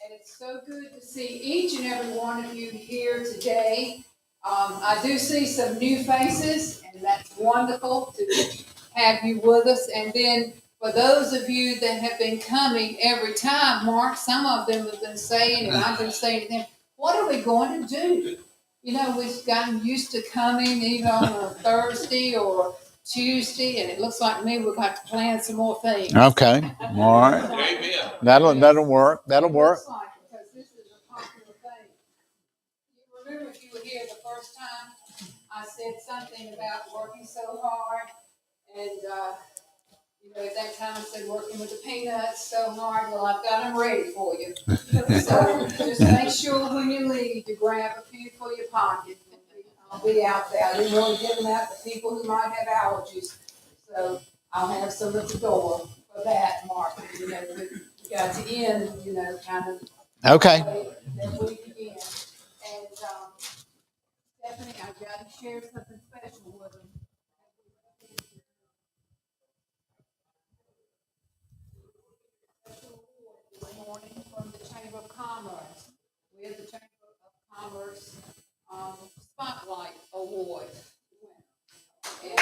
And it's so good to see each and every one of you here today. I do see some new faces, and that's wonderful to have you with us. And then for those of you that have been coming every time, Mark, some of them have been saying, and I've been saying to them, what are we going to do? You know, we've gotten used to coming even on a Thursday or Tuesday, and it looks like to me we've got to plan some more things. Okay, all right. Amen. That'll work. That'll work. It looks like it, because this is a popular thing. You remember if you were here the first time, I said something about working so hard, and at that time I said working with the peanuts so hard. Well, I've got them ready for you. So just make sure when you leave to grab a few for your pocket. I'll be out there. I didn't want to give them out to people who might have allergies, so I'll have some at the door for that, Mark. We got to end, kind of. Okay. That we begin. And Stephanie, I've got to share something special with them. This morning from the Chamber of Commerce. We have the Chamber of Commerce Spotlight Award. And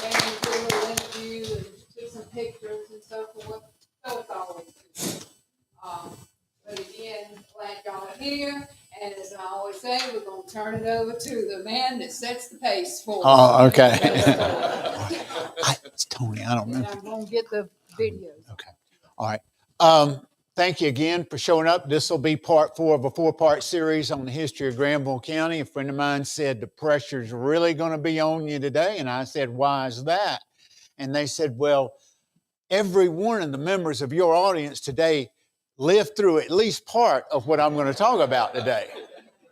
and we did a little interview and took some pictures and so forth. So it's always good. But again, glad y'all are here. And as I always say, we're going to turn it over to the man that sets the pace for us. Oh, okay. It's Tony. I don't know. And I'm going to get the videos. Okay. All right. Thank you again for showing up. This will be part 4 of a 4-part series on the history of Granville County. A friend of mine said the pressure's really going to be on you today. And I said, why is that? And they said, well, every one of the members of your audience today lived through at least part of what I'm going to talk about today.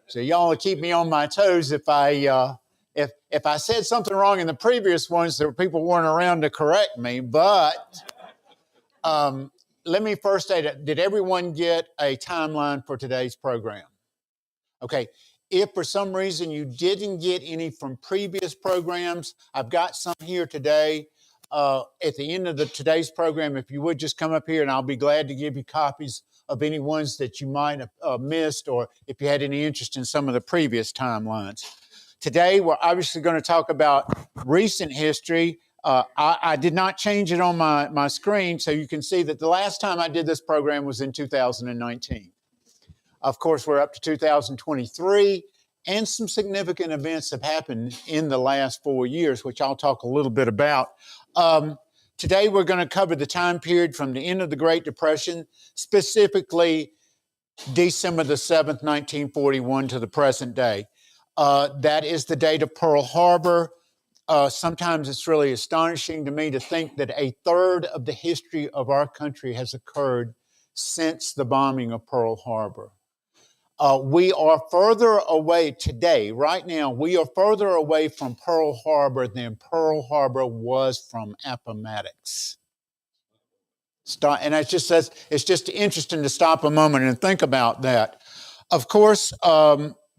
So y'all will keep me on my toes if I said something wrong in the previous ones, there were people weren't around to correct me. But let me first say that, did everyone get a timeline for today's program? Okay. If for some reason you didn't get any from previous programs, I've got some here today. At the end of today's program, if you would just come up here and I'll be glad to give you copies of any ones that you might have missed, or if you had any interest in some of the previous timelines. Today, we're obviously going to talk about recent history. I did not change it on my screen, so you can see that the last time I did this program was in 2019. Of course, we're up to 2023, and some significant events have happened in the last 4 years, which I'll talk a little bit about. Today, we're going to cover the time period from the end of the Great Depression, specifically December the 7th, 1941 to the present day. That is the date of Pearl Harbor. Sometimes it's really astonishing to me to think that a third of the history of our country has occurred since the bombing of Pearl Harbor. We are further away today, right now, we are further away from Pearl Harbor than Pearl Harbor was from Appomattox. And it's just interesting to stop a moment and think about that. Of course,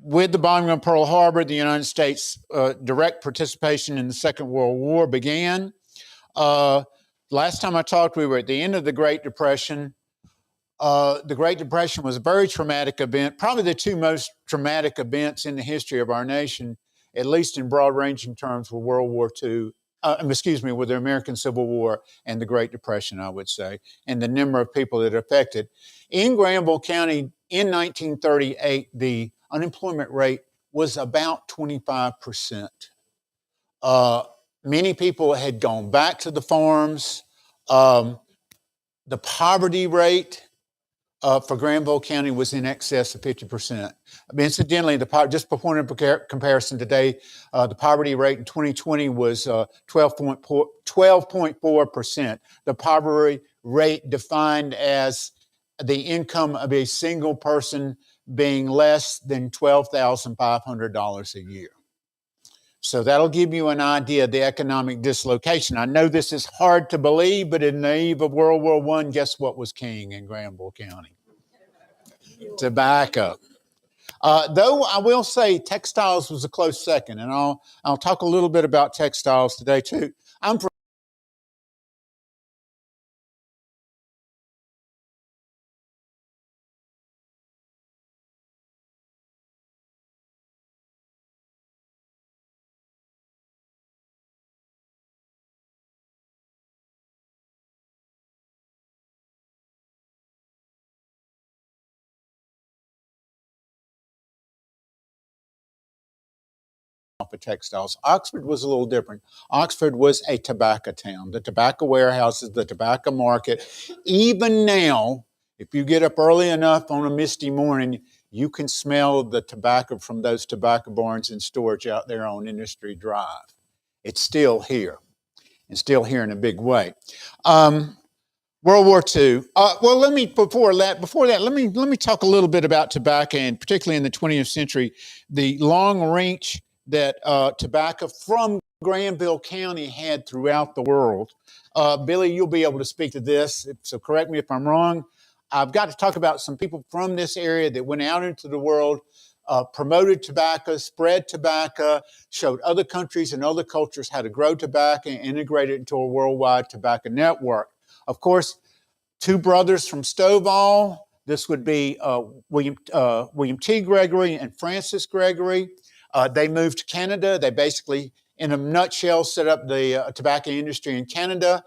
with the bombing of Pearl Harbor, the United States' direct participation in the Second World War began. Last time I talked, we were at the end of the Great Depression. The Great Depression was a very traumatic event, probably the 2 most traumatic events in the history of our nation, at least in broad-ranging terms, were World War II, with the American Civil War and the Great Depression, I would say, and the number of people that affected. In Granville County in 1938, the unemployment rate was about 25%. Many people had gone back to the farms. The poverty rate for Granville County was in excess of 50%. Incidentally, just for point of comparison today, the poverty rate in 2020 was 12.4%. The poverty rate defined as the income of a single person being less than $12,500 a year. So that'll give you an idea of the economic dislocation. I know this is hard to believe, but in the eve of World War I, guess what was king in Granville County? Tobacco. Though I will say textiles was a close second, and I'll talk a little bit about textiles today too. I'm from off of textiles. Oxford was a little different. Oxford was a tobacco town. The tobacco warehouses, the tobacco market. Even now, if you get up early enough on a misty morning, you can smell the tobacco from those tobacco barns and storage out there on Industry Drive. It's still here, and still here in a big way. World War II. Well, before that, let me talk a little bit about tobacco, and particularly in the 20th century, the long reach that tobacco from Granville County had throughout the world. Billy, you'll be able to speak to this, so correct me if I'm wrong. I've got to talk about some people from this area that went out into the world, promoted tobacco, spread tobacco, showed other countries and other cultures how to grow tobacco, and integrated it into a worldwide tobacco network. Of course, two brothers from Stovall. This would be William T. Gregory and Francis Gregory. They moved to Canada. They basically, in a nutshell, set up the tobacco industry in Canada.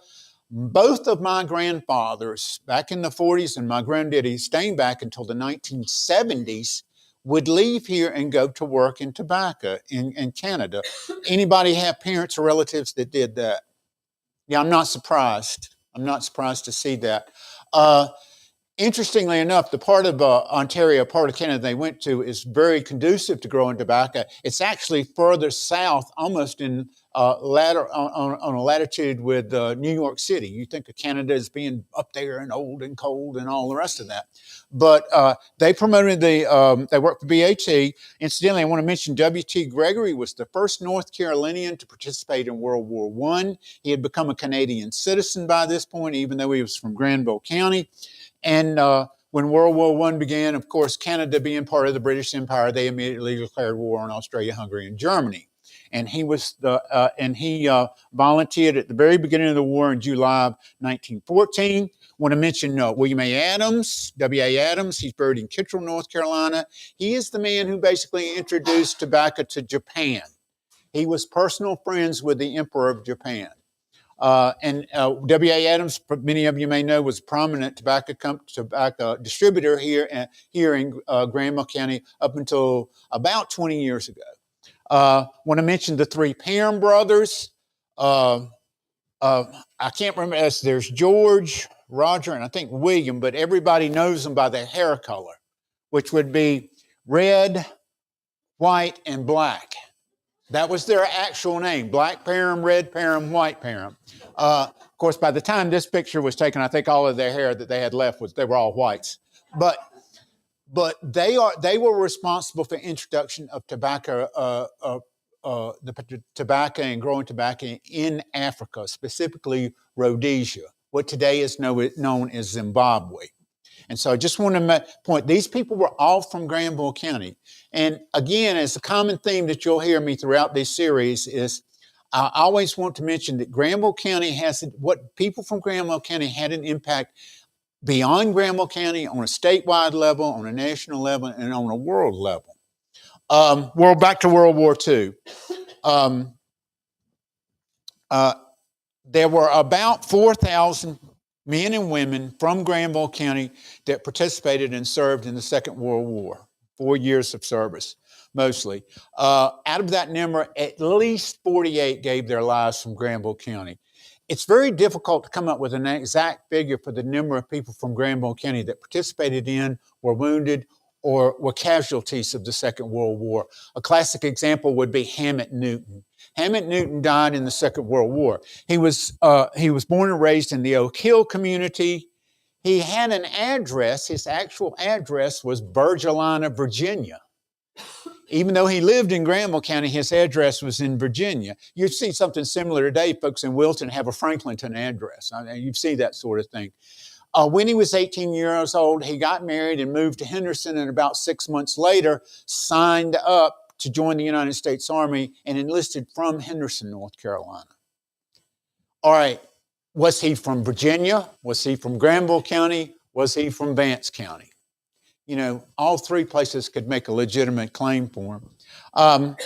Both of my grandfathers, back in the 40s, and my granddaddy, staying back until the 1970s, would leave here and go to work in tobacco in Canada. Anybody have parents or relatives that did that? Yeah, I'm not surprised. I'm not surprised to see that. Interestingly enough, the part of Ontario, part of Canada they went to is very conducive to growing tobacco. It's actually further south, almost in on a latitude with New York City. You think of Canada as being up there and old and cold and all the rest of that. But they promoted they worked for BAT. Incidentally, I want to mention W.T. Gregory was the first North Carolinian to participate in World War I. He had become a Canadian citizen by this point, even though he was from Granville County. And when World War I began, of course, Canada being part of the British Empire, they immediately declared war on Australia, Hungary, and Germany. And he volunteered at the very beginning of the war in July of 1914. I want to mention William A. Adams, W.A. Adams. He's buried in Kittrell, North Carolina. He is the man who basically introduced tobacco to Japan. He was personal friends with the Emperor of Japan. W.A. Adams, many of you may know, was a prominent tobacco distributor here in Granville County up until about 20 years ago. Want to mention the three Parham brothers. I can't remember. There's George, Roger, and I think William, but everybody knows them by their hair color, which would be red, white, and black. That was their actual name: Black Parham, Red Parham, White Parham. Of course, by the time this picture was taken, I think all of their hair that they had left they were all whites. But they were responsible for the introduction of tobacco, the tobacco and growing tobacco in Africa, specifically Rhodesia, what today is known as Zimbabwe. And so I just want to point, these people were all from Granville County. And again, as a common theme that you'll hear me throughout this series is, I always want to mention that Granville County what people from Granville County had an impact beyond Granville County on a statewide level, on a national level, and on a world level. Back to World War II. There were about 4,000 men and women from Granville County that participated and served in the Second World War, 4 years of service, mostly. Out of that number, at least 48 gave their lives from Granville County. It's very difficult to come up with an exact figure for the number of people from Granville County that participated in, were wounded, or were casualties of the Second World War. A classic example would be Hammett Newton. Hammett Newton died in the Second World War. He was born and raised in the Oak Hill community. He had an address. His actual address was Virgilina, Virginia. Even though he lived in Granville County, his address was in Virginia. You'd see something similar today. Folks in Wilton have a Franklinton address. You see that sort of thing. When he was 18 years old, he got married and moved to Henderson, and about 6 months later signed up to join the United States Army and enlisted from Henderson, North Carolina. All right, was he from Virginia? Was he from Granville County? Was he from Vance County? You know, all three places could make a legitimate claim for him.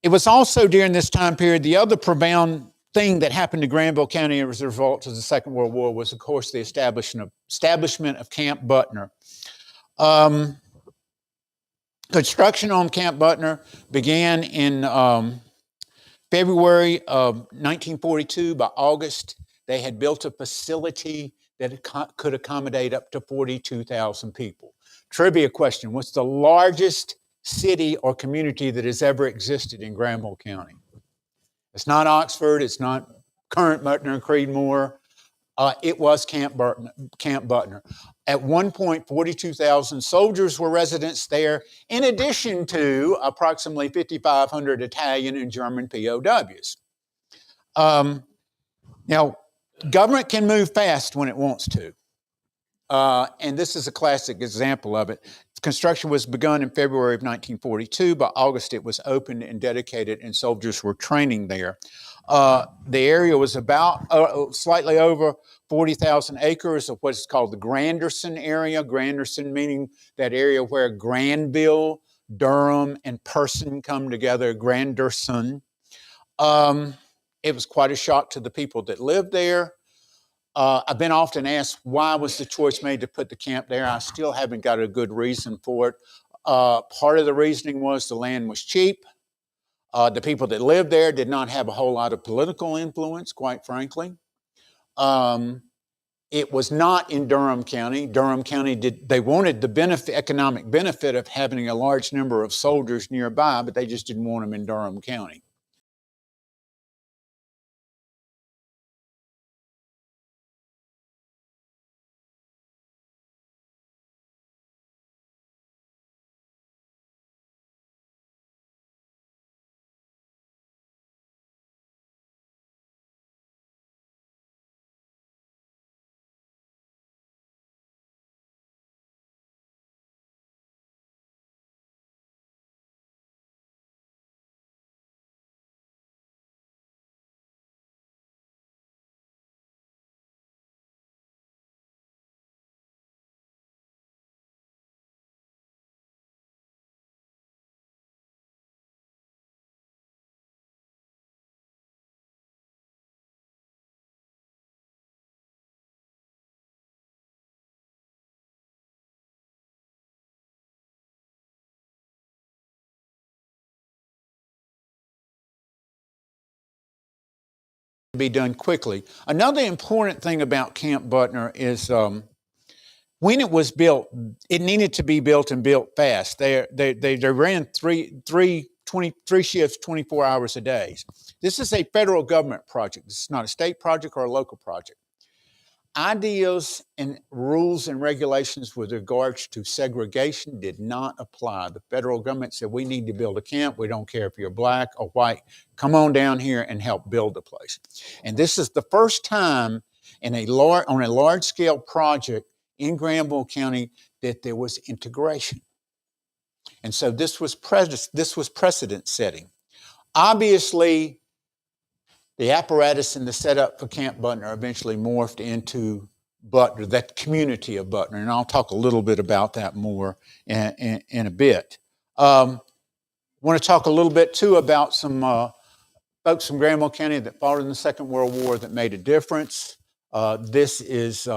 It was also during this time period, the other profound thing that happened to Granville County as a result of the Second World War was, of course, the establishment of Camp Butner. Construction on Camp Butner began in February of 1942. By August, they had built a facility that could accommodate up to 42,000 people. Trivia question: what's the largest city or community that has ever existed in Granville County? It's not Oxford. It's not current Butner and Creedmoor. It was Camp Butner. At one point, 42,000 soldiers were residents there, in addition to approximately 5,500 Italian and German POWs. Now, government can move fast when it wants to. And this is a classic example of it. Construction was begun in February of 1942. By August, it was opened and dedicated, and soldiers were training there. The area was about slightly over 40,000 acres of what's called the Granderson area. Granderson meaning that area where Granville, Durham, and Person come together, Granderson. It was quite a shock to the people that lived there. I've been often asked, why was the choice made to put the camp there? I still haven't got a good reason for it. Part of the reasoning was the land was cheap. The people that lived there did not have a whole lot of political influence, quite frankly. It was not in Durham County. Durham County they wanted the economic benefit of having a large number of soldiers nearby, but they just didn't want them in Durham County. Be done quickly. Another important thing about Camp Butner is when it was built, it needed to be built and built fast. They ran three shifts, 24 hours a day. This is a federal government project. This is not a state project or a local project. Ideas and rules and regulations with regards to segregation did not apply. The federal government said, we need to build a camp. We don't care if you're black or white. Come on down here and help build the place. And this is the first time on a large-scale project in Granville County that there was integration. And so this was precedent setting. Obviously, the apparatus and the setup for Camp Butner eventually morphed into Butner, that community of Butner, and I'll talk a little bit about that more in a bit. I want to talk a little bit, too, about some folks from Granville County that fought in the Second World War that made a difference. This is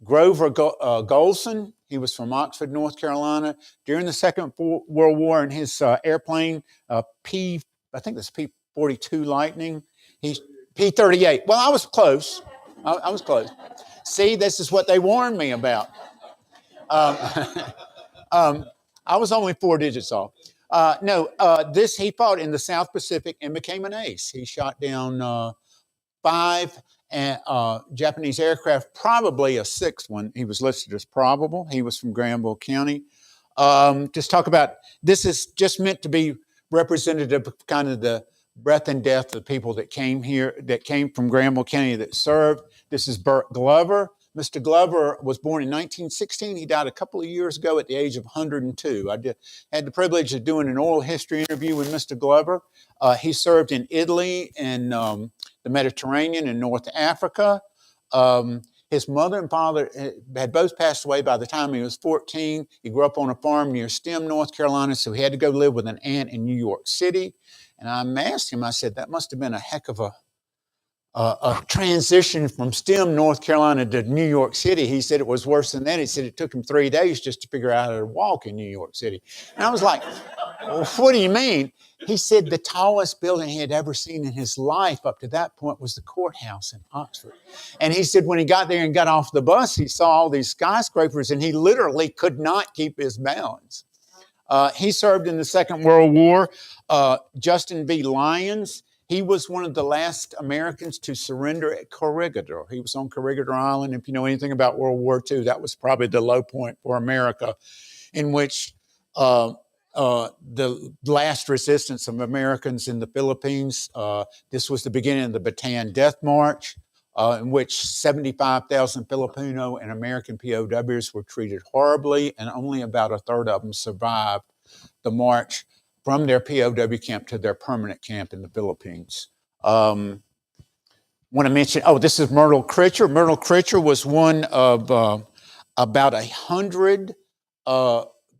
Grover Golson. He was from Oxford, North Carolina. During the Second World War, in his airplane, I think it's P-42 Lightning, he's P-38. Well, I was close. I was close. See, this is what they warned me about. I was only 4 digits off. He fought in the South Pacific and became an ace. He shot down 5 Japanese aircraft, probably a 6th one. He was listed as probable. He was from Granville County. Just talk about, this is just meant to be representative of kind of the breadth and depth of people that came here, that came from Granville County that served. This is Bert Glover. Mr. Glover was born in 1916. He died a couple of years ago at the age of 102. I had the privilege of doing an oral history interview with Mr. Glover. He served in Italy and the Mediterranean and North Africa. His mother and father had both passed away by the time he was 14. He grew up on a farm near Stem, North Carolina, so he had to go live with an aunt in New York City. And I asked him, I said, that must have been a heck of a transition from STEM, North Carolina, to New York City. He said it was worse than that. He said it took him 3 days just to figure out how to walk in New York City. And I was like, well, what do you mean? He said the tallest building he had ever seen in his life up to that point was the courthouse in Oxford. And he said when he got there and got off the bus, he saw all these skyscrapers and he literally could not keep his balance. He served in the Second World War. Justin B. Lyons, he was one of the last Americans to surrender at Corregidor. He was on Corregidor Island. If you know anything about World War II, that was probably the low point for America, in which the last resistance of Americans in the Philippines, this was the beginning of the Bataan Death March, in which 75,000 Filipino and American POWs were treated horribly, and only about a third of them survived the march from their POW camp to their permanent camp in the Philippines. Want to mention, this is Myrtle Critcher. Myrtle Critcher was one of about 100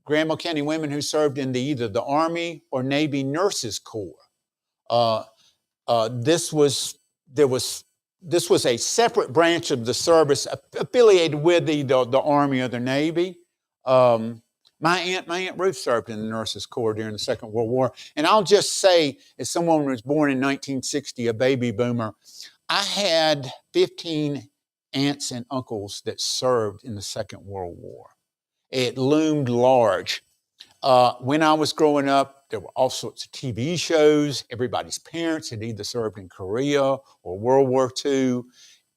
Granville County women who served in either the Army or Navy Nurses Corps. This was a separate branch of the service affiliated with either the Army or the Navy. My aunt Ruth served in the Nurses Corps during the Second World War. And I'll just say, as someone who was born in 1960, a baby boomer, I had 15 aunts and uncles that served in the Second World War. It loomed large. When I was growing up, there were all sorts of TV shows. Everybody's parents had either served in Korea or World War II.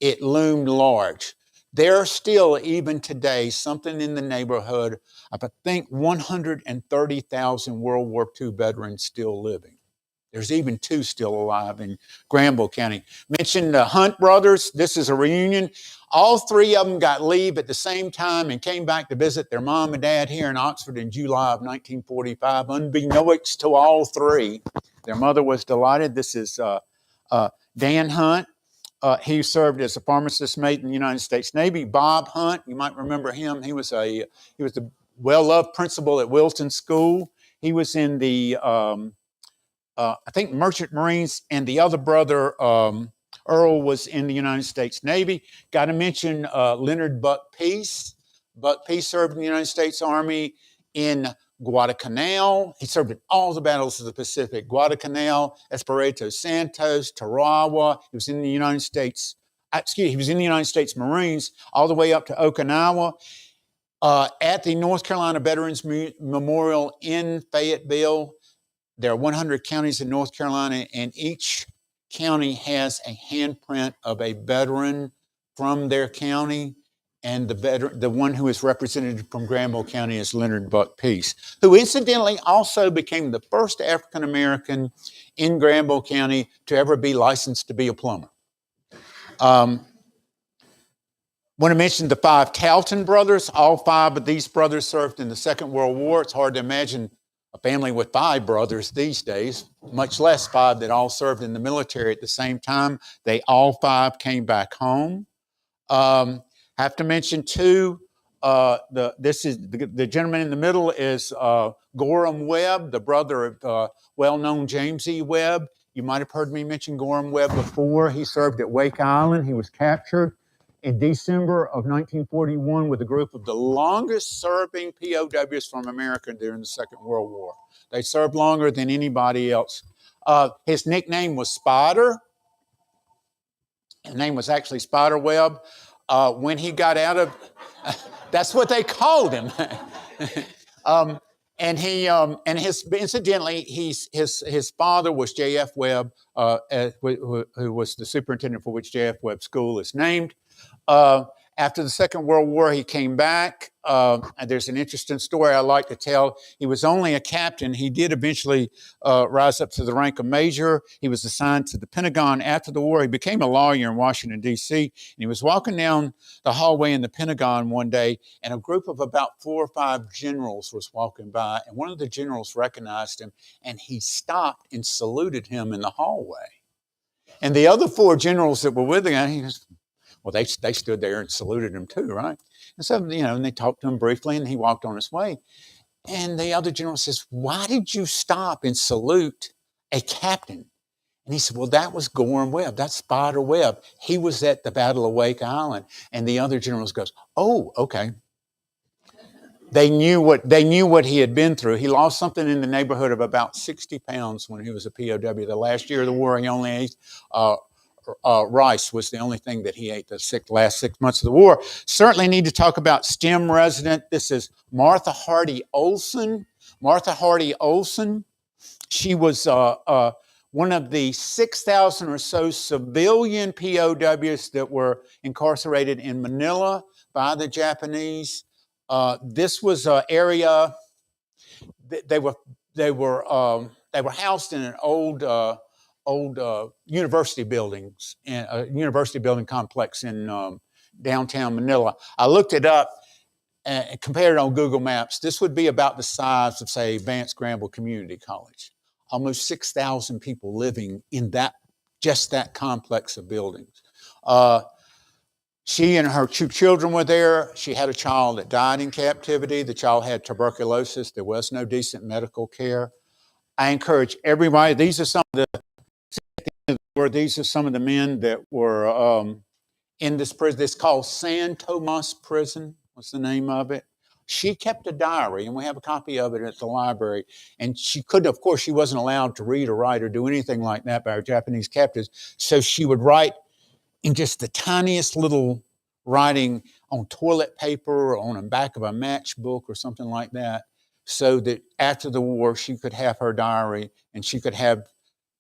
It loomed large. There are still, even today, something in the neighborhood of, I think, 130,000 World War II veterans still living. There's even 2 still alive in Granville County. Mentioned the Hunt brothers. This is a reunion. All 3 of them got leave at the same time and came back to visit their mom and dad here in Oxford in July of 1945, unbeknownst to all 3. Their mother was delighted. This is Dan Hunt. He served as a pharmacist mate in the United States Navy. Bob Hunt, you might remember him. He was the well-loved principal at Wilton School. He was in the I think Merchant Marines, and the other brother, Earl, was in the United States Navy. Got to mention Leonard Buck Peace. Buck Peace served in the United States Army in Guadalcanal. He served in all the battles of the Pacific: Guadalcanal, Espiritu Santos, Tarawa. He was in the United States. He was in the United States Marines all the way up to Okinawa. At the North Carolina Veterans Memorial in Fayetteville, there are 100 counties in North Carolina, and each county has a handprint of a veteran from their county. And the one who is represented from Granville County is Leonard Buck Peace, who incidentally also became the first African American in Granville County to ever be licensed to be a plumber. Want to mention the 5 Talton brothers. All 5 of these brothers served in the Second World War. It's hard to imagine a family with 5 brothers these days, much less 5 that all served in the military at the same time. They all 5 came back home. Have to mention too, the gentleman in the middle is Gorham Webb, the brother of well-known James E. Webb. You might have heard me mention Gorham Webb before. He served at Wake Island. He was captured in December of 1941 with a group of the longest-serving POWs from America during the Second World War. They served longer than anybody else. His nickname was Spider. His name was actually Spider Webb. When he got out of, that's what they called him. Incidentally, his father was J.F. Webb, who was the superintendent for which J.F. Webb School is named. After the Second World War, he came back. There's an interesting story I like to tell. He was only a captain. He did eventually rise up to the rank of major. He was assigned to the Pentagon after the war. He became a lawyer in Washington, D.C., and he was walking down the hallway in the Pentagon one day, and a group of about 4 or 5 generals was walking by, and one of the generals recognized him, and he stopped and saluted him in the hallway. And the other 4 generals that were with him, he was, well, they stood there and saluted him too, right? And so, and they talked to him briefly, and he walked on his way. And the other general says, "Why did you stop and salute a captain?" And he said, well, that was Gorham Webb. That's Spider Webb. He was at the Battle of Wake Island. And the other generals goes, oh, okay. They knew what he had been through. He lost something in the neighborhood of about 60 pounds when he was a POW. The last year of the war, he only ate rice was the only thing that he ate the last 6 months of the war. Certainly need to talk about STEM resident. This is Martha Hardy Olson. Martha Hardy Olson. She was one of the 6,000 or so civilian POWs that were incarcerated in Manila by the Japanese. This was an area. They were housed in an old university buildings and a university building complex in downtown Manila. I looked it up and compared it on Google Maps. This would be about the size of, say, Vance Granville Community College. Almost 6,000 people living in just that complex of buildings. She and her two children were there. She had a child that died in captivity. The child had tuberculosis. There was no decent medical care. I encourage everybody. These are some of the men that were in this prison. It's called San Tomas Prison. What's the name of it? She kept a diary, and we have a copy of it at the library. And she couldn't, of course, she wasn't allowed to read or write or do anything like that by her Japanese captors. So she would write in just the tiniest little writing on toilet paper or on the back of a matchbook or something like that, so that after the war she could have her diary and she could have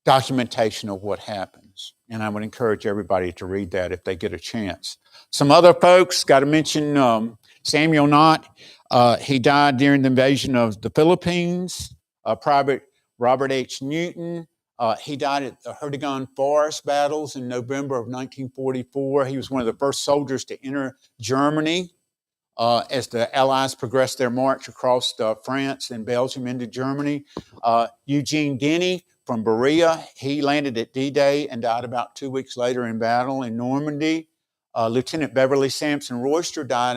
documentation of what happens. And I would encourage everybody to read that if they get a chance. Some other folks, got to mention Samuel Knott. He died during the invasion of the Philippines. Private Robert H. Newton. He died at the Herdigan Forest battles in November of 1944. He was one of the first soldiers to enter Germany as the Allies progressed their march across France and Belgium into Germany. Eugene Denny from Berea, he landed at D-Day and died about 2 weeks later in battle in Normandy. Lieutenant Beverly Sampson Royster died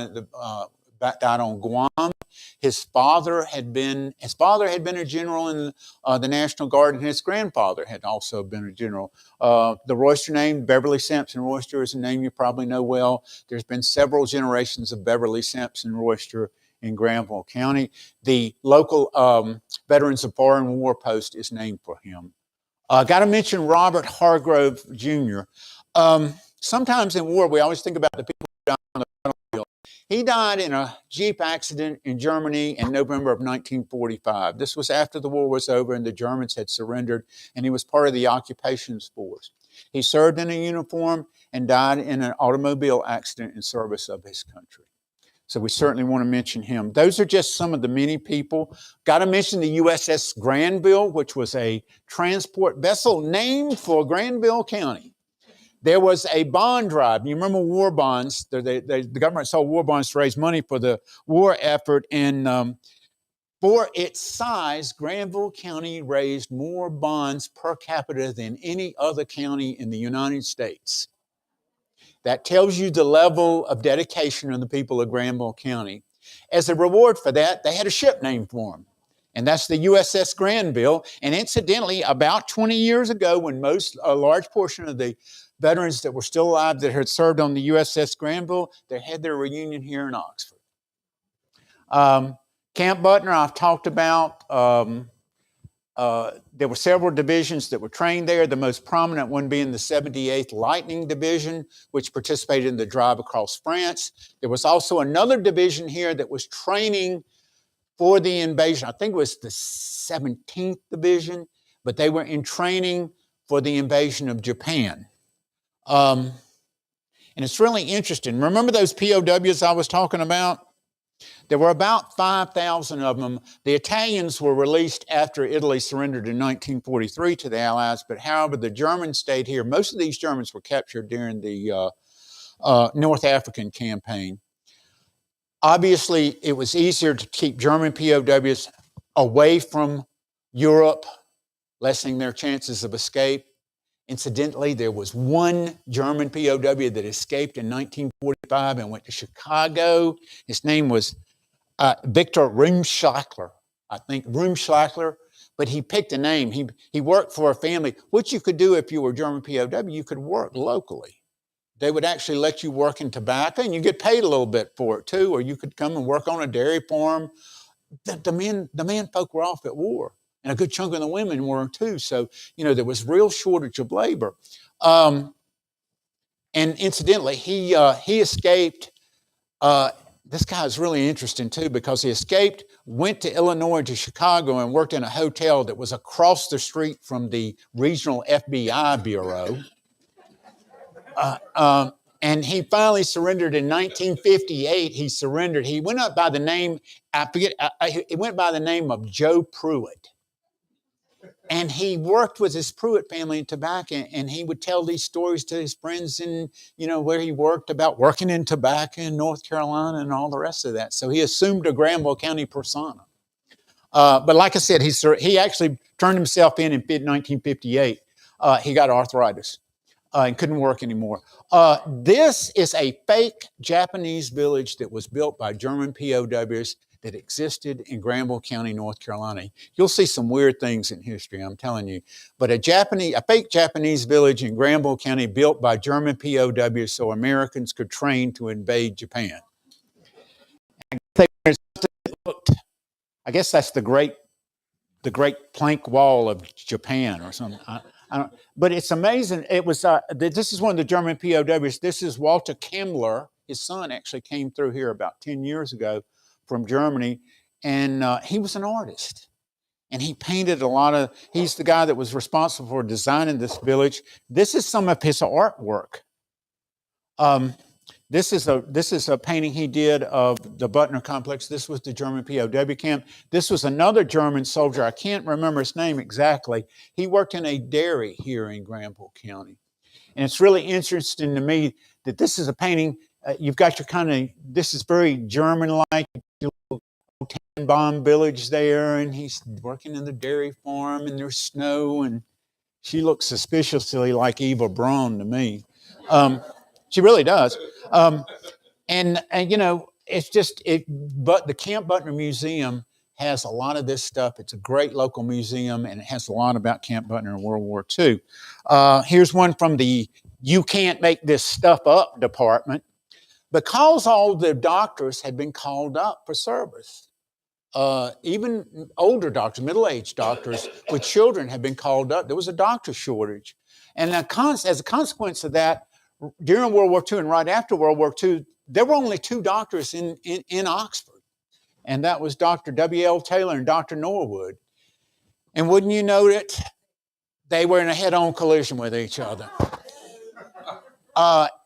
on Guam. His father had been a general in the National Guard, and his grandfather had also been a general. The Royster name, Beverly Sampson Royster, is a name you probably know well. There's been several generations of Beverly Sampson Royster in Granville County. The local Veterans of Foreign War post is named for him. Got to mention Robert Hargrove Jr. Sometimes in war, we always think about the people who died on the battlefield. He died in a Jeep accident in Germany in November of 1945. This was after the war was over and the Germans had surrendered, and he was part of the occupations force. He served in a uniform and died in an automobile accident in service of his country. So we certainly want to mention him. Those are just some of the many people. Got to mention the USS Granville, which was a transport vessel named for Granville County. There was a bond drive. You remember war bonds? The government sold war bonds to raise money for the war effort. And for its size, Granville County raised more bonds per capita than any other county in the United States. That tells you the level of dedication of the people of Granville County. As a reward for that, they had a ship named for them. And that's the USS Granville. And incidentally, about 20 years ago, when a large portion of the veterans that were still alive that had served on the USS Granville, they had their reunion here in Oxford. Camp Butner, I've talked about. There were several divisions that were trained there, the most prominent one being the 78th Lightning Division, which participated in the drive across France. There was also another division here that was training for the invasion. I think it was the 17th Division, but they were in training for the invasion of Japan. And it's really interesting. Remember those POWs I was talking about? There were about 5,000 of them. The Italians were released after Italy surrendered in 1943 to the Allies, but however, the Germans stayed here. Most of these Germans were captured during the North African campaign. Obviously, it was easier to keep German POWs away from Europe, lessening their chances of escape. Incidentally, there was one German POW that escaped in 1945 and went to Chicago. His name was Victor Rumschlackler, I think Rumschlackler, but he picked a name. He worked for a family, which you could do if you were German POW. You could work locally. They would actually let you work in tobacco, and you get paid a little bit for it too, or you could come and work on a dairy farm. The men folk were off at war, and a good chunk of the women were too. So, there was real shortage of labor. And incidentally, he escaped. This guy is really interesting too, because he escaped, went to Illinois, to Chicago, and worked in a hotel that was across the street from the regional FBI bureau. And he finally surrendered in 1958. He surrendered. He went up by the name, he went by the name of Joe Pruitt. And he worked with his Pruitt family in tobacco, and he would tell these stories to his friends in, where he worked, about working in tobacco in North Carolina and all the rest of that. So he assumed a Granville County persona. But like I said, he actually turned himself in 1958. He got arthritis and couldn't work anymore. This is a fake Japanese village that was built by German POWs that existed in Granville County, North Carolina. You'll see some weird things in history, I'm telling you. But a fake Japanese village in Granville County built by German POWs so Americans could train to invade Japan. I guess that's the great plank wall of Japan or something. I don't, but it's amazing. It was this is one of the German POWs. This is Walter Kemmler. His son actually came through here about 10 years ago from Germany, and he was an artist. And he painted he's the guy that was responsible for designing this village. This is some of his artwork. This is a painting he did of the Butner complex. This was the German POW camp. This was another German soldier. I can't remember his name exactly. He worked in a dairy here in Granville County. And it's really interesting to me that this is a painting. You've got this is very German-like, little Tannenbaum village there, and he's working in the dairy farm, and there's snow, and she looks suspiciously like Eva Braun to me. She really does. It's just but the Camp Butner Museum has a lot of this stuff. It's a great local museum, and it has a lot about Camp Butner in World War II. Here's one from the You Can't Make This Stuff Up department. Because all the doctors had been called up for service. Even older doctors, middle-aged doctors with children had been called up. There was a doctor shortage. And as a consequence of that, during World War II and right after World War II, there were only two doctors in Oxford. And that was Dr. W.L. Taylor and Dr. Norwood. And wouldn't you know it, they were in a head-on collision with each other.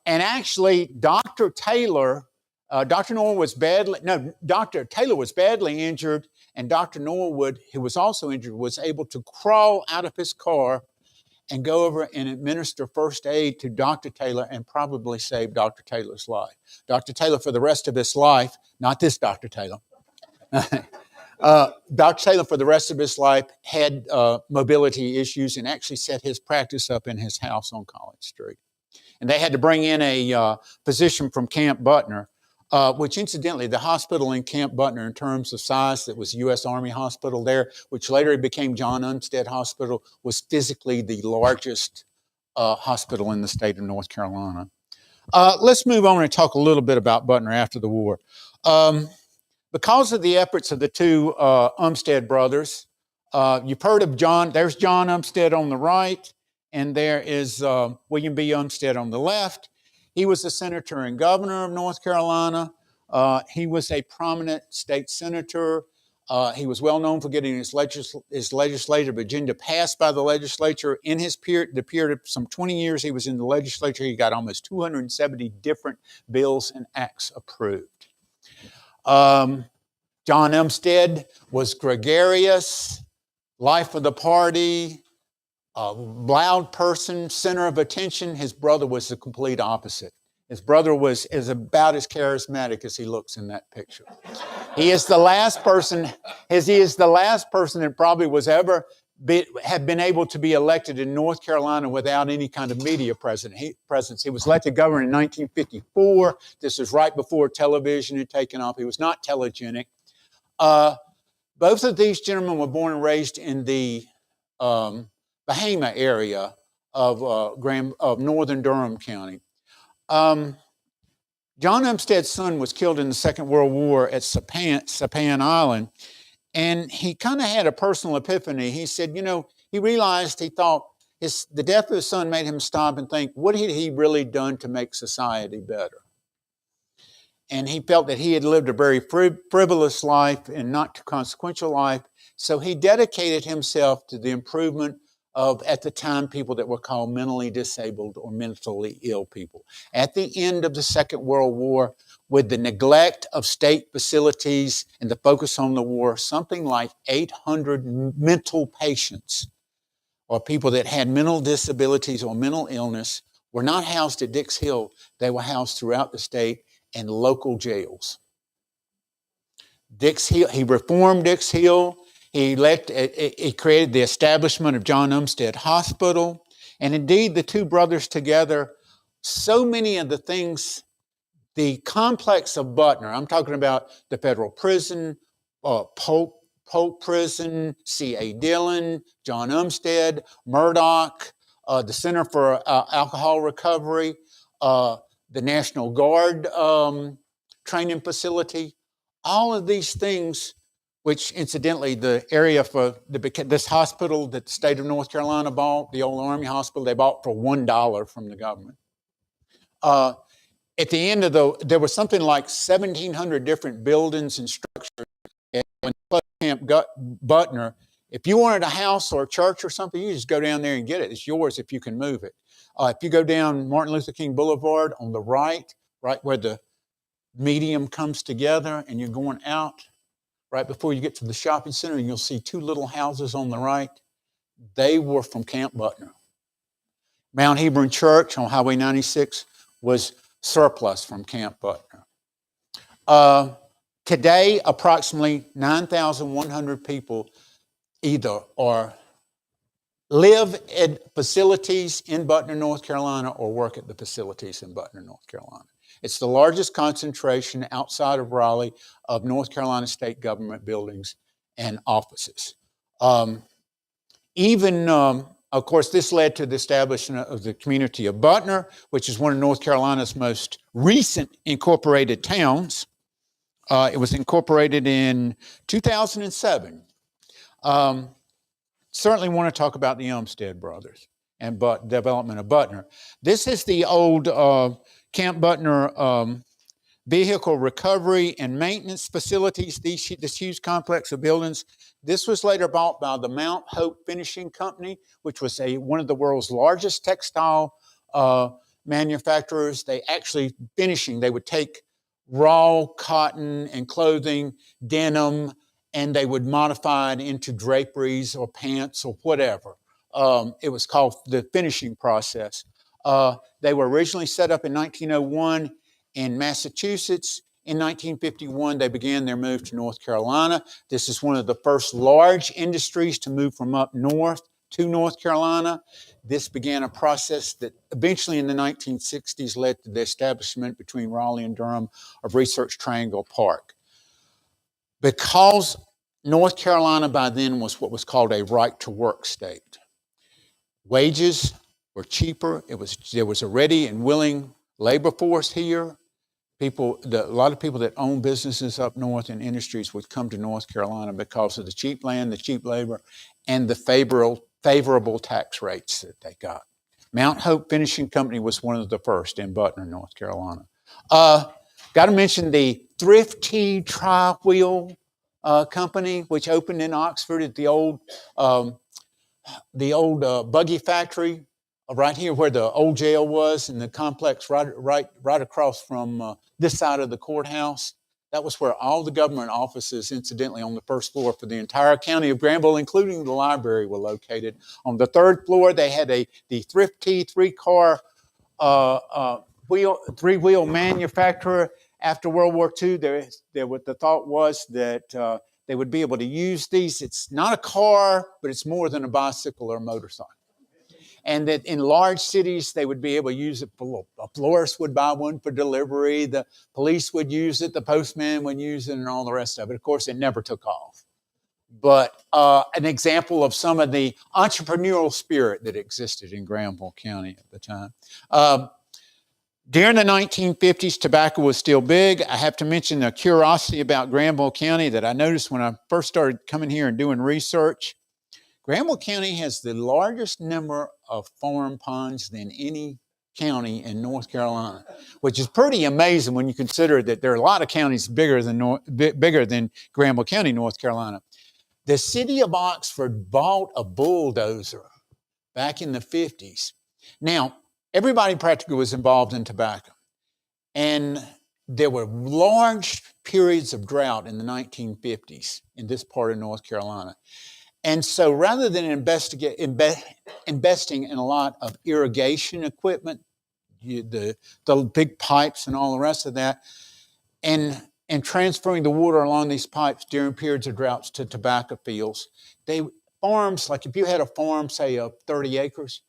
And actually, Dr. Taylor was badly injured, and Dr. Norwood, who was also injured, was able to crawl out of his car and go over and administer first aid to Dr. Taylor and probably save Dr. Taylor's life. Dr. Taylor, for the rest of his life, not this Dr. Taylor, Dr. Taylor, for the rest of his life, had mobility issues and actually set his practice up in his house on College Street. And they had to bring in a physician from Camp Butner, which incidentally, the hospital in Camp Butner, in terms of size, that was U.S. Army Hospital there, which later became John Umstead Hospital, was physically the largest hospital in the state of North Carolina. Let's move on and talk a little bit about Butner after the war. Because of the efforts of the two Umstead brothers, you've heard of there's John Umstead on the right, and there is William B. Umstead on the left. He was a senator and governor of North Carolina. He was a prominent state senator. He was well known for getting his legislative agenda passed by the legislature. In the period of some 20 years he was in the legislature, he got almost 270 different bills and acts approved. John Umstead was gregarious, life of the party, a loud person, center of attention. His brother was the complete opposite. His brother is about as charismatic as he looks in that picture. He is the last person that probably was ever have been able to be elected in North Carolina without any kind of media presence. He was elected governor in 1954. This was right before television had taken off. He was not telegenic. Both of these gentlemen were born and raised in the Bahama area of northern Durham County. John Umstead's son was killed in the Second World War at Sappan Island, and he kind of had a personal epiphany. He said, he realized, he thought, the death of his son made him stop and think, what had he really done to make society better? And he felt that he had lived a very frivolous life and not too consequential life. So he dedicated himself to the improvement of, at the time, people that were called mentally disabled or mentally ill people. At the end of the Second World War, with the neglect of state facilities and the focus on the war, something like 800 mental patients or people that had mental disabilities or mental illness were not housed at Dix Hill. They were housed throughout the state in local jails. Dix Hill, he reformed Dix Hill. He created the establishment of John Umstead Hospital. And indeed, the two brothers together, so many of the things, the complex of Butner, I'm talking about the federal prison, Polk Prison, C.A. Dillon, John Umstead, Murdoch, the Center for Alcohol Recovery, the National Guard training facility, all of these things, which incidentally, the area for this hospital that the state of North Carolina bought, the old Army hospital, they bought for $1 from the government. At the end of there was something like 1,700 different buildings and structures at Camp Butner. If you wanted a house or a church or something, you just go down there and get it. It's yours if you can move it. If you go down Martin Luther King Boulevard on the right where the medium comes together and you're going out, right before you get to the shopping center, you'll see two little houses on the right. They were from Camp Butner. Mount Hebron Church on Highway 96 was surplus from Camp Butner. Today, approximately 9,100 people either live at facilities in Butner, North Carolina, or work at the facilities in Butner, North Carolina. It's the largest concentration outside of Raleigh of North Carolina state government buildings and offices. Of course, this led to the establishment of the community of Butner, which is one of North Carolina's most recent incorporated towns. It was incorporated in 2007. Certainly want to talk about the Umstead brothers and development of Butner. This is the old Camp Butner vehicle recovery and maintenance facilities, this huge complex of buildings. This was later bought by the Mount Hope Finishing Company, which was one of the world's largest textile manufacturers. They actually they would take raw cotton and clothing, denim, and they would modify it into draperies or pants or whatever. It was called the finishing process. They were originally set up in 1901 in Massachusetts. In 1951, they began their move to North Carolina. This is one of the first large industries to move from up north to North Carolina. This began a process that eventually in the 1960s led to the establishment between Raleigh and Durham of Research Triangle Park. Because North Carolina by then was what was called a right-to-work state. Wages were cheaper. There was a ready and willing labor force here. A lot of people that own businesses up north and industries would come to North Carolina because of the cheap land, the cheap labor, and the favorable tax rates that they got. Mount Hope Finishing Company was one of the first in Butner, North Carolina. Got to mention the Thrifty Tri-Wheel Company, which opened in Oxford at the old buggy factory right here where the old jail was, and the complex right across from this side of the courthouse. That was where all the government offices, incidentally, on the first floor for the entire county of Granville, including the library, were located. On the third floor, they had the Thrifty three-wheel manufacturer. After World War II, the thought was that they would be able to use these. It's not a car, but it's more than a bicycle or a motorcycle. And that in large cities, they would be able to use it. A florist would buy one for delivery. The police would use it. The postman would use it and all the rest of it. Of course, it never took off. but an example of some of the entrepreneurial spirit that existed in Granville County at the time. During the 1950s, tobacco was still big. I have to mention a curiosity about Granville County that I noticed when I first started coming here and doing research. Granville County has the largest number of farm ponds than any county in North Carolina, which is pretty amazing when you consider that there are a lot of counties bigger than Granville County, North Carolina. The city of Oxford bought a bulldozer back in the 50s. Now, everybody practically was involved in tobacco. And there were large periods of drought in the 1950s in this part of North Carolina. And so rather than investing in a lot of irrigation equipment, the big pipes and all the rest of that, and transferring the water along these pipes during periods of droughts to tobacco fields, farms, like if you had a farm, say of 30 acres,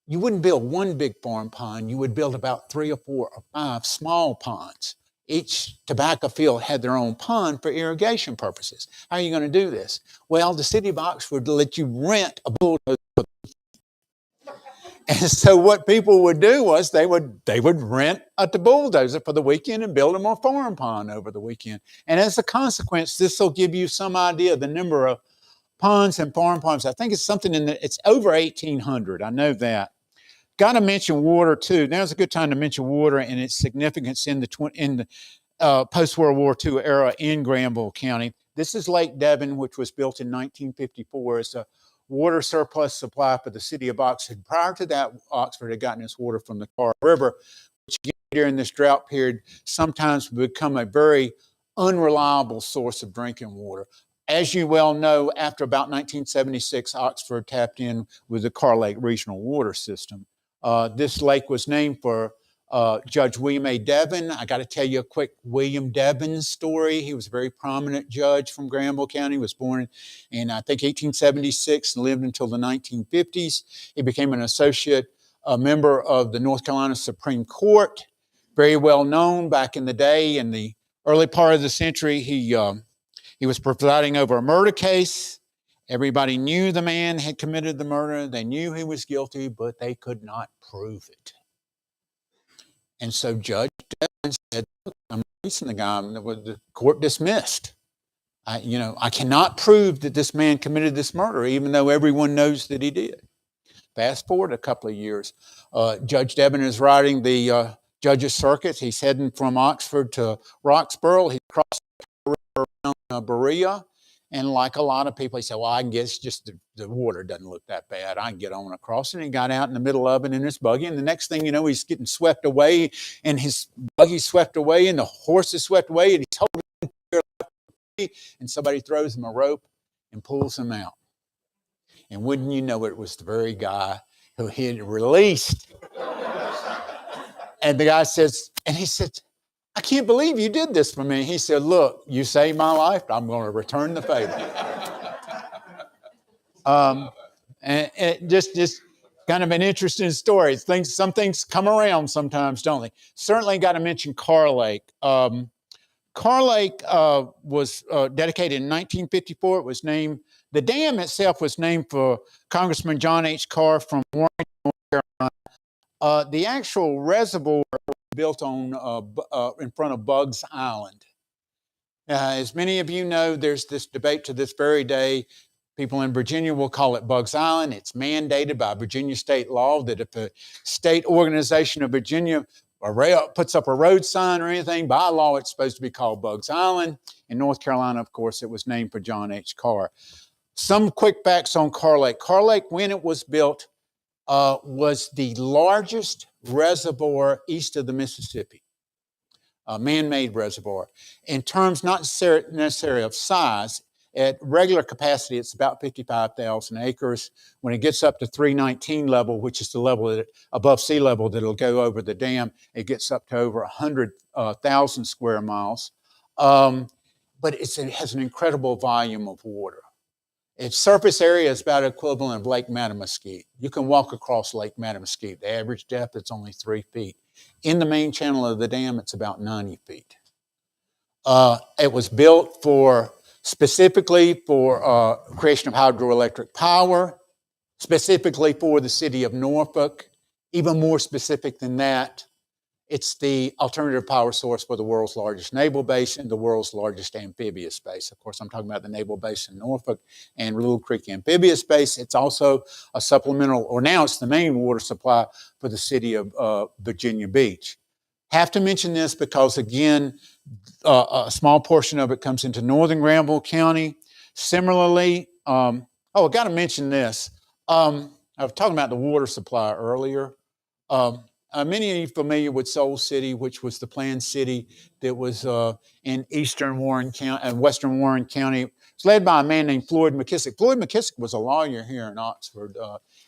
you wouldn't build one big farm pond, you would build about 3 or 4 or 5 small ponds. Each tobacco field had their own pond for irrigation purposes. How are you going to do this? Well, the city of Oxford let you rent a bulldozer. And so what people would do was they would rent the bulldozer for the weekend and build them a farm pond over the weekend. And as a consequence, this will give you some idea of the number of ponds and farm ponds. I think it's something it's over 1,800. I know that. Got to mention water too. Now's a good time to mention water and its significance in the post-World War II era in Granville County. This is Lake Devon, which was built in 1954 as a water surplus supply for the city of Oxford. Prior to that, Oxford had gotten its water from the Carr River, which during this drought period sometimes would become a very unreliable source of drinking water. As you well know, after about 1976, Oxford tapped in with the Carr Lake Regional Water System. This lake was named for Judge William A. Devon. I got to tell you a quick William Devon story. He was a very prominent judge from Granville County. He was born in, I think, 1876 and lived until the 1950s. He became an associate member of the North Carolina Supreme Court. Very well known back in the day. In the early part of the century, he was presiding over a murder case. Everybody knew the man had committed the murder. They knew he was guilty, but they could not prove it. And so Judge Devon said, look, I'm releasing the guy. The court dismissed. I cannot prove that this man committed this murder, even though everyone knows that he did. Fast forward a couple of years. Judge Devon is riding the judges' circuit. He's heading from Oxford to Roxborough. He's crossing the river around Berea. And like a lot of people, he said, well, I guess just the water doesn't look that bad. I can get on across it. And he got out in the middle of it in his buggy. And the next thing you know, he's getting swept away. And his buggy's swept away. And the horse is swept away. And he's holding, and somebody throws him a rope and pulls him out. And wouldn't you know it was the very guy who he had released. And the guy says, and he said, I can't believe you did this for me. He said, look, you saved my life. I'm going to return the favor. And it just kind of an interesting story. Some things come around sometimes, don't they? Certainly got to mention Carr Lake. Carr Lake was dedicated in 1954. It was named, the dam itself was named for Congressman John H. Carr from Warren, North Carolina. The actual reservoir was built on in front of Bugs Island. As many of you know, there's this debate to this very day. People in Virginia will call it Bugs Island. It's mandated by Virginia state law that if a state organization of Virginia puts up a road sign or anything, by law it's supposed to be called Bugs Island. In North Carolina, of course, it was named for John H. Carr. Some quick facts on Carr Lake. Carr Lake, when it was built, was the largest reservoir east of the Mississippi, a man-made reservoir. In terms not necessarily of size, at regular capacity, it's about 55,000 acres. When it gets up to 319 level, which is the level above sea level that it'll go over the dam, it gets up to over 100,000 square miles. But it has an incredible volume of water. Its surface area is about equivalent of Lake Mattamuskeet. You can walk across Lake Mattamuskeet. The average depth is only 3 feet. In the main channel of the dam, it's about 90 feet. It was built for specifically for creation of hydroelectric power, specifically for the city of Norfolk. Even more specific than that, it's the alternative power source for the world's largest naval base and the world's largest amphibious base. Of course, I'm talking about the naval base in Norfolk and Little Creek amphibious base. It's also a supplemental, or now it's the main water supply for the city of Virginia Beach. Have to mention this because, again, a small portion of it comes into northern Granville County. Similarly, I got to mention this. I was talking about the water supply earlier. Many of you are familiar with Soul City, which was the planned city that was in eastern Warren County and western Warren County. It's led by a man named Floyd McKissick. Floyd McKissick was a lawyer here in Oxford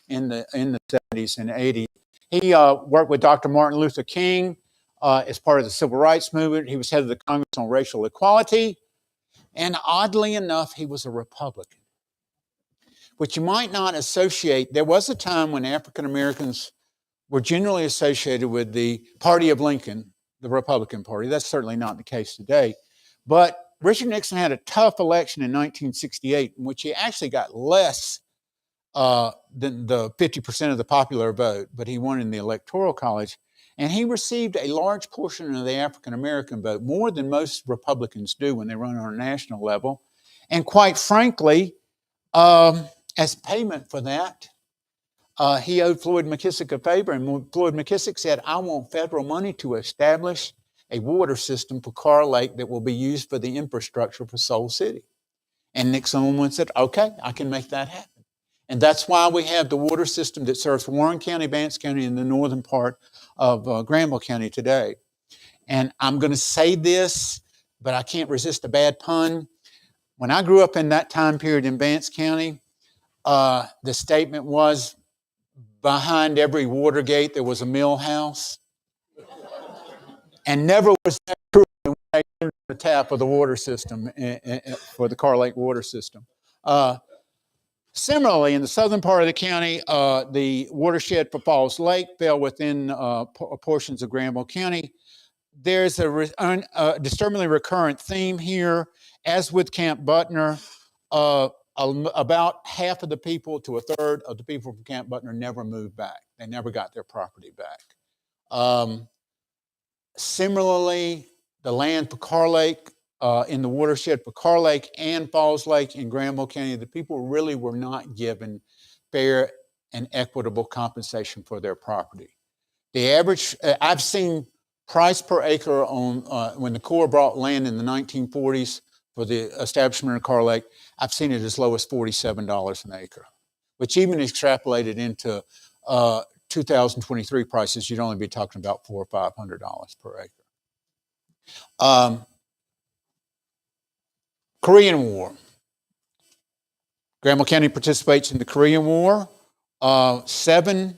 in the 70s and 80s. He worked with Dr. Martin Luther King as part of the Civil Rights Movement. He was head of the Congress on Racial Equality. And oddly enough, he was a Republican, which you might not associate. There was a time when African Americans were generally associated with the party of Lincoln, the Republican Party. That's certainly not the case today. But Richard Nixon had a tough election in 1968 in which he actually got less than the 50% of the popular vote, but he won in the Electoral College. And he received a large portion of the African American vote, more than most Republicans do when they run on a national level. And quite frankly, as payment for that, he owed Floyd McKissick a favor, and Floyd McKissick said, I want federal money to establish a water system for Carr Lake that will be used for the infrastructure for Soul City. And Nixon said, okay, I can make that happen. And that's why we have the water system that serves Warren County, Vance County, and the northern part of Granville County today. And I'm going to say this, but I can't resist a bad pun. When I grew up in that time period in Vance County, the statement was, behind every water gate, there was a mill house. And never was that true when they turned the tap of the water system for the Carr Lake water system. Similarly, in the southern part of the county, the watershed for Falls Lake fell within portions of Granville County. There's a disturbingly recurrent theme here, as with Camp Butner. About half of the people to a third of the people from Camp Butner never moved back. They never got their property back. Similarly, the land for Carr Lake, in the watershed for Carr Lake and Falls Lake in Granville County, the people really were not given fair and equitable compensation for their property. The average, I've seen price per acre on when the Corps bought land in the 1940s for the establishment of Carr Lake, I've seen it as low as $47 an acre, which even extrapolated into 2023 prices, you'd only be talking about $400 or $500 per acre. Korean War. Granville County participates in the Korean War. 7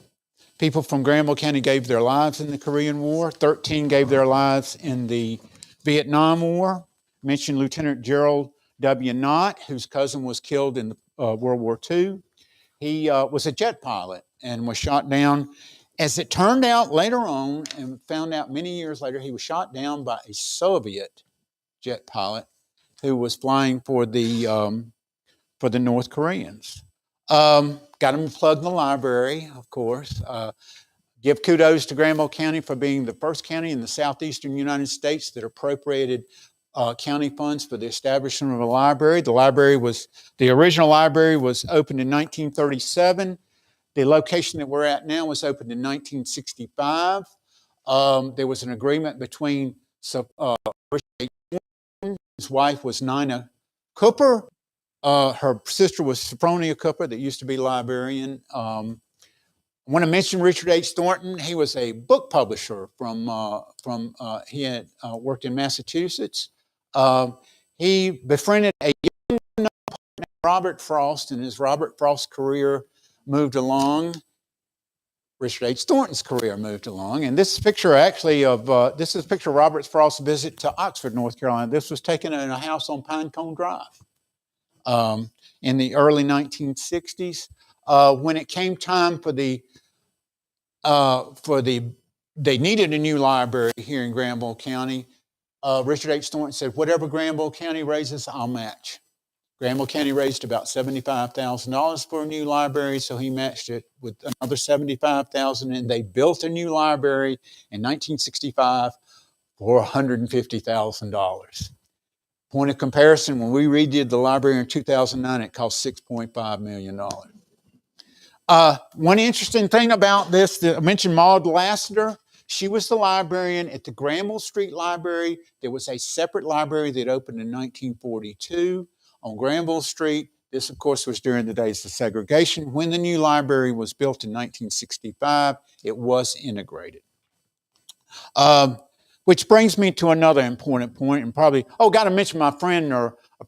people from Granville County gave their lives in the Korean War. 13 gave their lives in the Vietnam War. I mentioned Lieutenant Gerald W. Knott, whose cousin was killed in World War II. He was a jet pilot and was shot down. As it turned out later on, and found out many years later, he was shot down by a Soviet jet pilot who was flying for the North Koreans. Got him plugged in the library, of course. Give kudos to Granville County for being the first county in the southeastern United States that appropriated county funds for the establishment of a library. The original library was opened in 1937. The location that we're at now was opened in 1965. There was an agreement between his wife was Nina Cooper. Her sister was Sophronia Cooper, that used to be librarian. I want to mention Richard H. Thornton. He was a book publisher he had worked in Massachusetts. He befriended a young partner, Robert Frost, and as Robert Frost's career moved along, Richard H. Thornton's career moved along. And this is a picture of Robert Frost's visit to Oxford, North Carolina. This was taken in a house on Pinecone Drive in the early 1960s. When it came time they needed a new library here in Granville County. Richard H. Thornton said, whatever Granville County raises, I'll match. Granville County raised about $75,000 for a new library, so he matched it with another $75,000, and they built a new library in 1965 for $150,000. Point of comparison, when we redid the library in 2009, it cost $6.5 million. One interesting thing about this, I mentioned Maud Lassiter. She was the librarian at the Granville Street Library. There was a separate library that opened in 1942 on Granville Street. This, of course, was during the days of segregation. When the new library was built in 1965, it was integrated. Which brings me to another important point, and probably, got to mention my friend,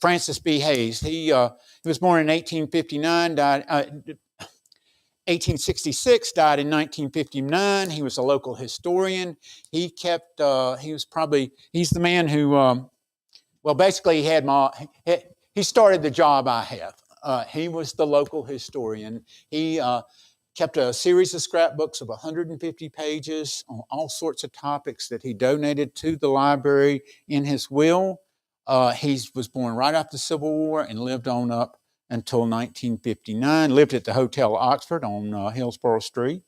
Francis B. Hayes. He was born in 1859, died 1866, died in 1959. He was a local historian. He's the man who, basically he started the job I have. He was the local historian. He kept a series of scrapbooks of 150 pages on all sorts of topics that he donated to the library in his will. He was born right after the Civil War and lived on up until 1959, lived at the Hotel Oxford on Hillsborough Street.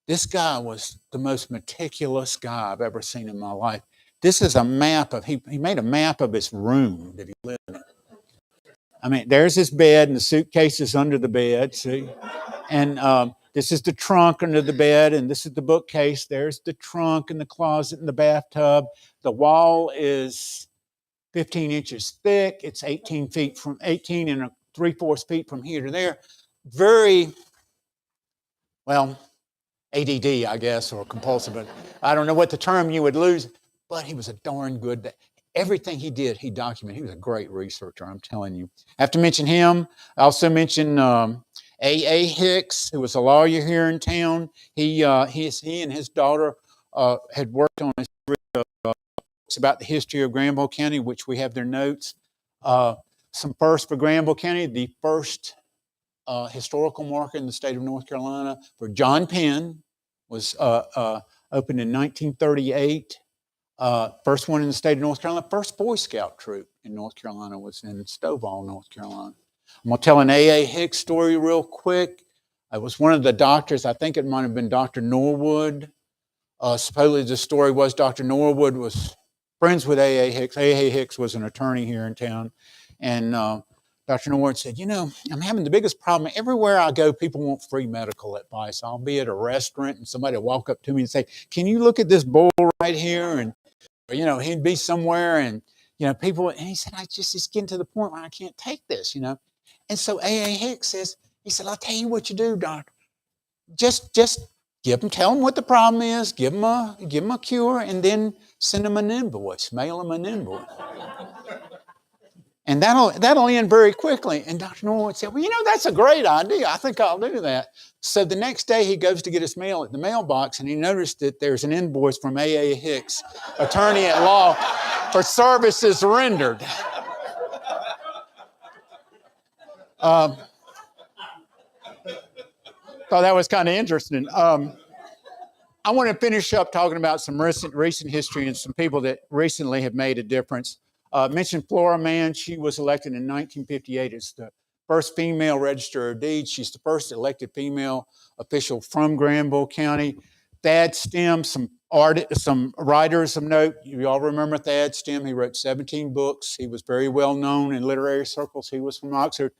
This guy was the most meticulous guy I've ever seen in my life. This is a map he made a map of his room that he lived in. I mean, there's his bed and the suitcases under the bed, see? And this is the trunk under the bed, and this is the bookcase. There's the trunk and the closet and the bathtub. The wall is 15 inches thick. It's 18 and 3/4 feet from here to there. Very, ADD, I guess, or compulsive. But I don't know what the term you would lose, but he was a darn good. Everything he did, he documented. He was a great researcher, I'm telling you. I have to mention him. I also mention A.A. Hicks, who was a lawyer here in town. He and his daughter had worked on a series of books about the history of Granville County, which we have their notes. Some first for Granville County, the first historical marker in the state of North Carolina for John Penn was opened in 1938. First one in the state of North Carolina. First Boy Scout troop in North Carolina was in Stovall, North Carolina. I'm going to tell an A.A. Hicks story real quick. It was one of the doctors, I think it might have been Dr. Norwood. Supposedly the story was Dr. Norwood was friends with A.A. Hicks. A.A. Hicks was an attorney here in town. And Dr. Norwood said, I'm having the biggest problem. Everywhere I go, people want free medical advice. I'll be at a restaurant and somebody will walk up to me and say, can you look at this bowl right here? And, he'd be somewhere and, people, and he said, it's getting to the point where I can't take this, And so A.A. Hicks he said, I'll tell you what you do, doctor. Just tell them what the problem is, give them a cure, and then send them an invoice, mail them an invoice. And that'll end very quickly. And Dr. Norwood said, that's a great idea. I think I'll do that. So the next day he goes to get his mail at the mailbox, and he noticed that there's an invoice from A.A. Hicks, attorney at law, for services rendered. Thought that was kind of interesting. I want to finish up talking about some recent history and some people that recently have made a difference. Mentioned Flora Mann. She was elected in 1958 as the first female register of deeds. She's the first elected female official from Granville County. Thad Stem, some writers of note. You all remember Thad Stem. He wrote 17 books. He was very well known in literary circles. He was from Oxford.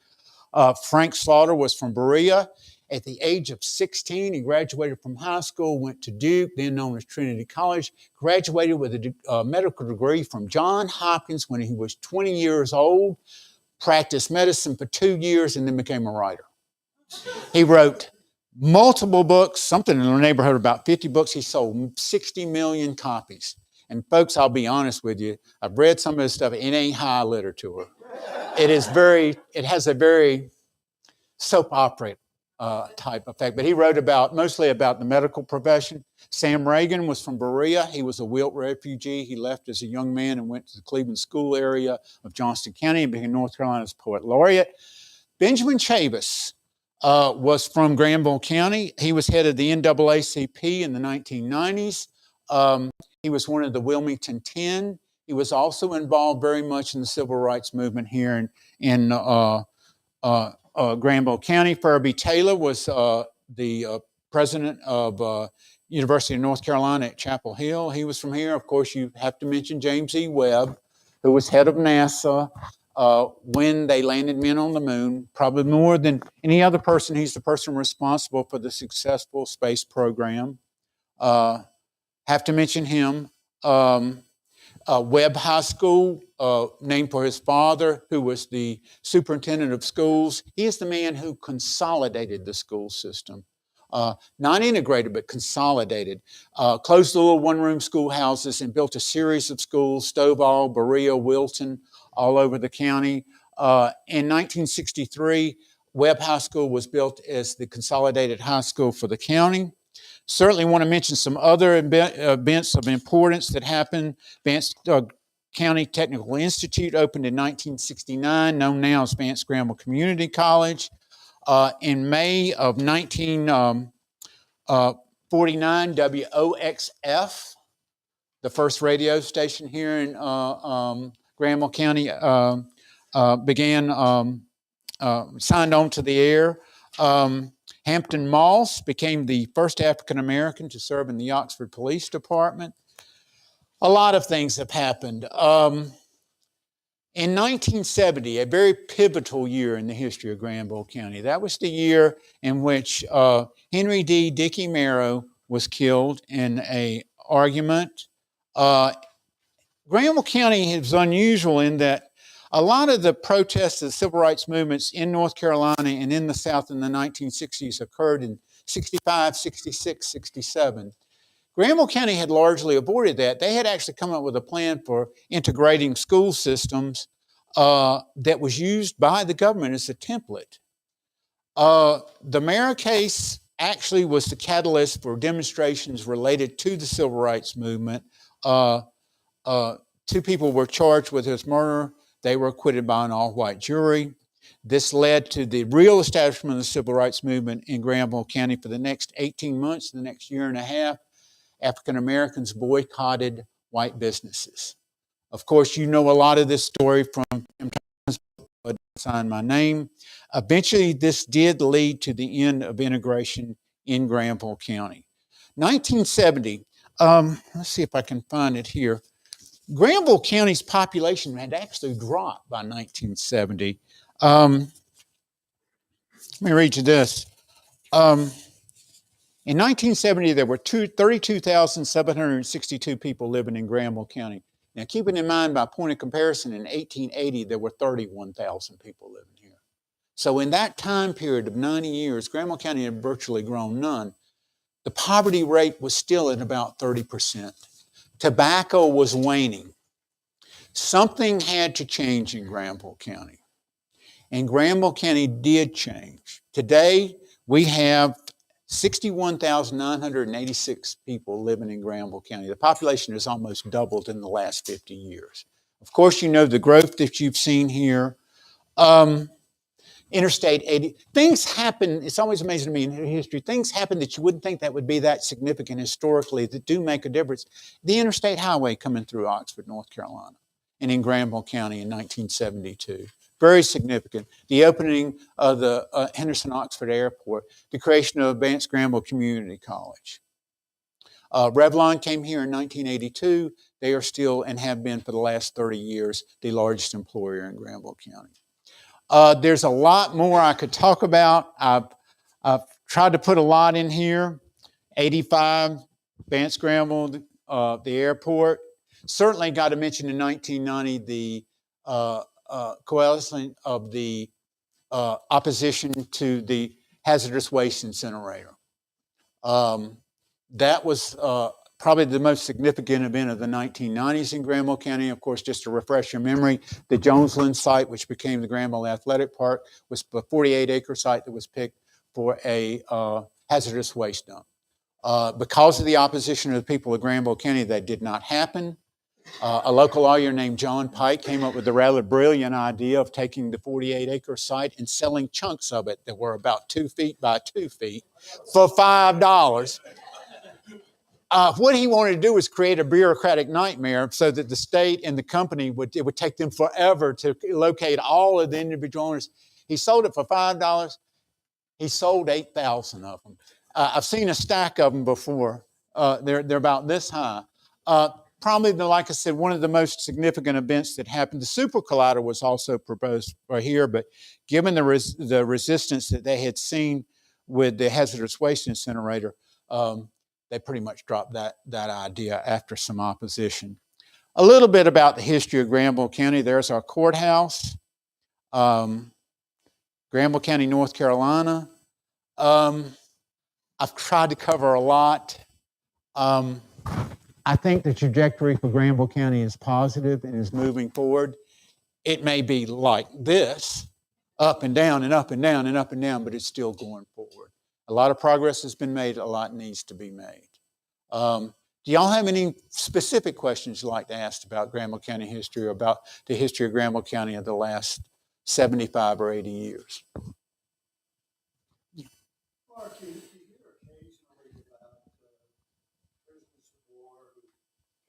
Frank Slaughter was from Berea. At the age of 16, he graduated from high school, went to Duke, then known as Trinity College, graduated with a medical degree from Johns Hopkins when he was 20 years old, practiced medicine for 2 years, and then became a writer. He wrote multiple books, something in the neighborhood of about 50 books. He sold 60 million copies. And folks, I'll be honest with you, I've read some of his stuff. It ain't high literature. It has a very soap opera type effect. But he wrote mostly about the medical profession. Sam Reagan was from Berea. He was a Wilt refugee. He left as a young man and went to the Cleveland School area of Johnston County and became North Carolina's poet laureate. Benjamin Chavis was from Granville County. He was head of the NAACP in the 1990s. He was one of the Wilmington 10. He was also involved very much in the civil rights movement here in Granville County. Furby Taylor was the president of University of North Carolina at Chapel Hill. He was from here. Of course, you have to mention James E. Webb, who was head of NASA when they landed men on the moon. Probably more than any other person, he's the person responsible for the successful space program. Have to mention him. Webb High School, named for his father, who was the superintendent of schools. He is the man who consolidated the school system. Not integrated, but consolidated. Closed the little one-room schoolhouses and built a series of schools, Stovall, Berea, Wilton, all over the county. In 1963, Webb High School was built as the consolidated high school for the county. Certainly want to mention some other events of importance that happened. Vance County Technical Institute opened in 1969, known now as Vance Granville Community College. In May of 1949, WOXF, the first radio station here in Granville County, began, signed on to the air. Hampton Moss became the first African American to serve in the Oxford Police Department. A lot of things have happened. In 1970, a very pivotal year in the history of Granville County, that was the year in which Henry D. Dickey Marrow was killed in an argument. Granville County is unusual in that a lot of the protests of the civil rights movements in North Carolina and in the South in the 1960s occurred in 65, 66, 67. Granville County had largely avoided that. They had actually come up with a plan for integrating school systems that was used by the government as a template. The Marrow case actually was the catalyst for demonstrations related to the civil rights movement. Two people were charged with his murder. They were acquitted by an all-white jury. This led to the real establishment of the civil rights movement in Granville County for the next 18 months, the next year and a half. African Americans boycotted white businesses. Of course, you know a lot of this story from Tim Thomas, but sign my name. Eventually, this did lead to the end of integration in Granville County. 1970, let's see if I can find it here. Granville County's population had actually dropped by 1970. Let me read you this. In 1970, there were 32,762 people living in Granville County. Now, keeping in mind, by point of comparison, in 1880, there were 31,000 people living here. So in that time period of 90 years, Granville County had virtually grown none. The poverty rate was still at about 30%. Tobacco was waning. Something had to change in Granville County. And Granville County did change. Today, we have 61,986 people living in Granville County. The population has almost doubled in the last 50 years. Of course, you know the growth that you've seen here. Interstate 80, things happen, it's always amazing to me in history, things happen that you wouldn't think that would be that significant historically that do make a difference. The interstate highway coming through Oxford, North Carolina, and in Granville County in 1972. Very significant. The opening of the Henderson-Oxford Airport, the creation of Vance Granville Community College. Revlon came here in 1982. They are still, and have been for the last 30 years, the largest employer in Granville County. There's a lot more I could talk about. I've tried to put a lot in here. 85, Vance Granville, the airport. Certainly got to mention in 1990 the coalescence of the opposition to the hazardous waste incinerator. That was probably the most significant event of the 1990s in Granville County. Of course, just to refresh your memory, the Jonesland site, which became the Granville Athletic Park, was a 48-acre site that was picked for a hazardous waste dump. Because of the opposition of the people of Granville County, that did not happen. A local lawyer named John Pike came up with the rather brilliant idea of taking the 48-acre site and selling chunks of it that were about 2 feet by 2 feet for $5. what he wanted to do was create a bureaucratic nightmare so that the state and the company it would take them forever to locate all of the individual owners. He sold it for $5. He sold 8,000 of them. I've seen a stack of them before. They're about this high. Probably, like I said, one of the most significant events that happened. The super collider was also proposed for here, but given the resistance that they had seen with the hazardous waste incinerator, they pretty much dropped that idea after some opposition. A little bit about the history of Granville County. There's our courthouse, Granville County, North Carolina. I've tried to cover a lot. I think the trajectory for Granville County is positive and is moving forward. It may be like this, up and down and up and down and up and down, but it's still going forward. A lot of progress has been made. A lot needs to be made. Do y'all have any specific questions you'd like to ask about Granville County history or about the history of Granville County of the last 75 or 80 years? Mark, you hear occasionally about prisoners of war who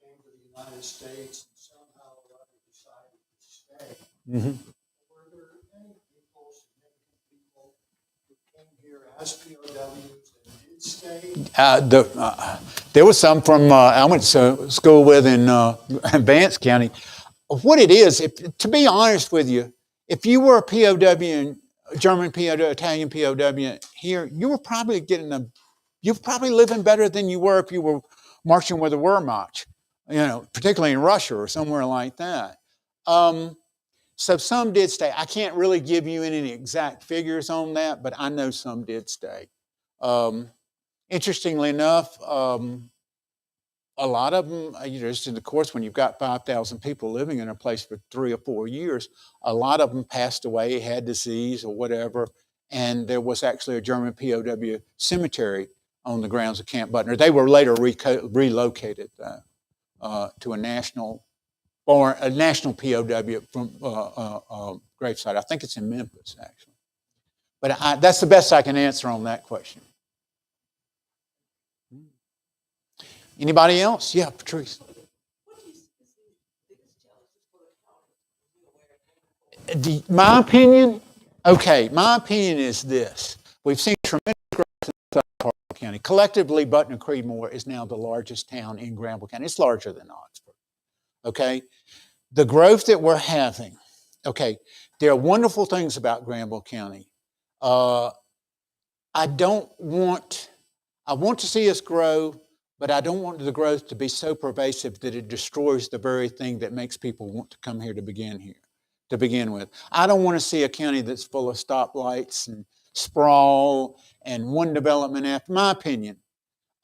came to the United States and somehow or other decided to stay. Mm-hmm. Were there any people, significant people, who came here as POWs and did stay? There was some from I went to school with in Vance County. What it is, to be honest with you, if you were a POW, German POW, Italian POW here, you were probably you're probably living better than you were if you were marching with a Wehrmacht, particularly in Russia or somewhere like that. So some did stay. I can't really give you any exact figures on that, but I know some did stay. Interestingly enough, a lot of them, just in the course when you've got 5,000 people living in a place for 3 or 4 years, a lot of them passed away, had disease or whatever, and there was actually a German POW cemetery on the grounds of Camp Butner. They were later relocated to a national POW from gravesite. I think it's in Memphis, actually. But that's the best I can answer on that question. Anybody else? Yeah, Patrice. My opinion is this. We've seen tremendous growth in South Park County. Collectively, Butner Creedmoor is now the largest town in Granville County. It's larger than Oxford. Okay? The growth that we're having, there are wonderful things about Granville County. I want to see us grow, but I don't want the growth to be so pervasive that it destroys the very thing that makes people want to come here to begin with. I don't want to see a county that's full of stoplights and sprawl and one development after, my opinion.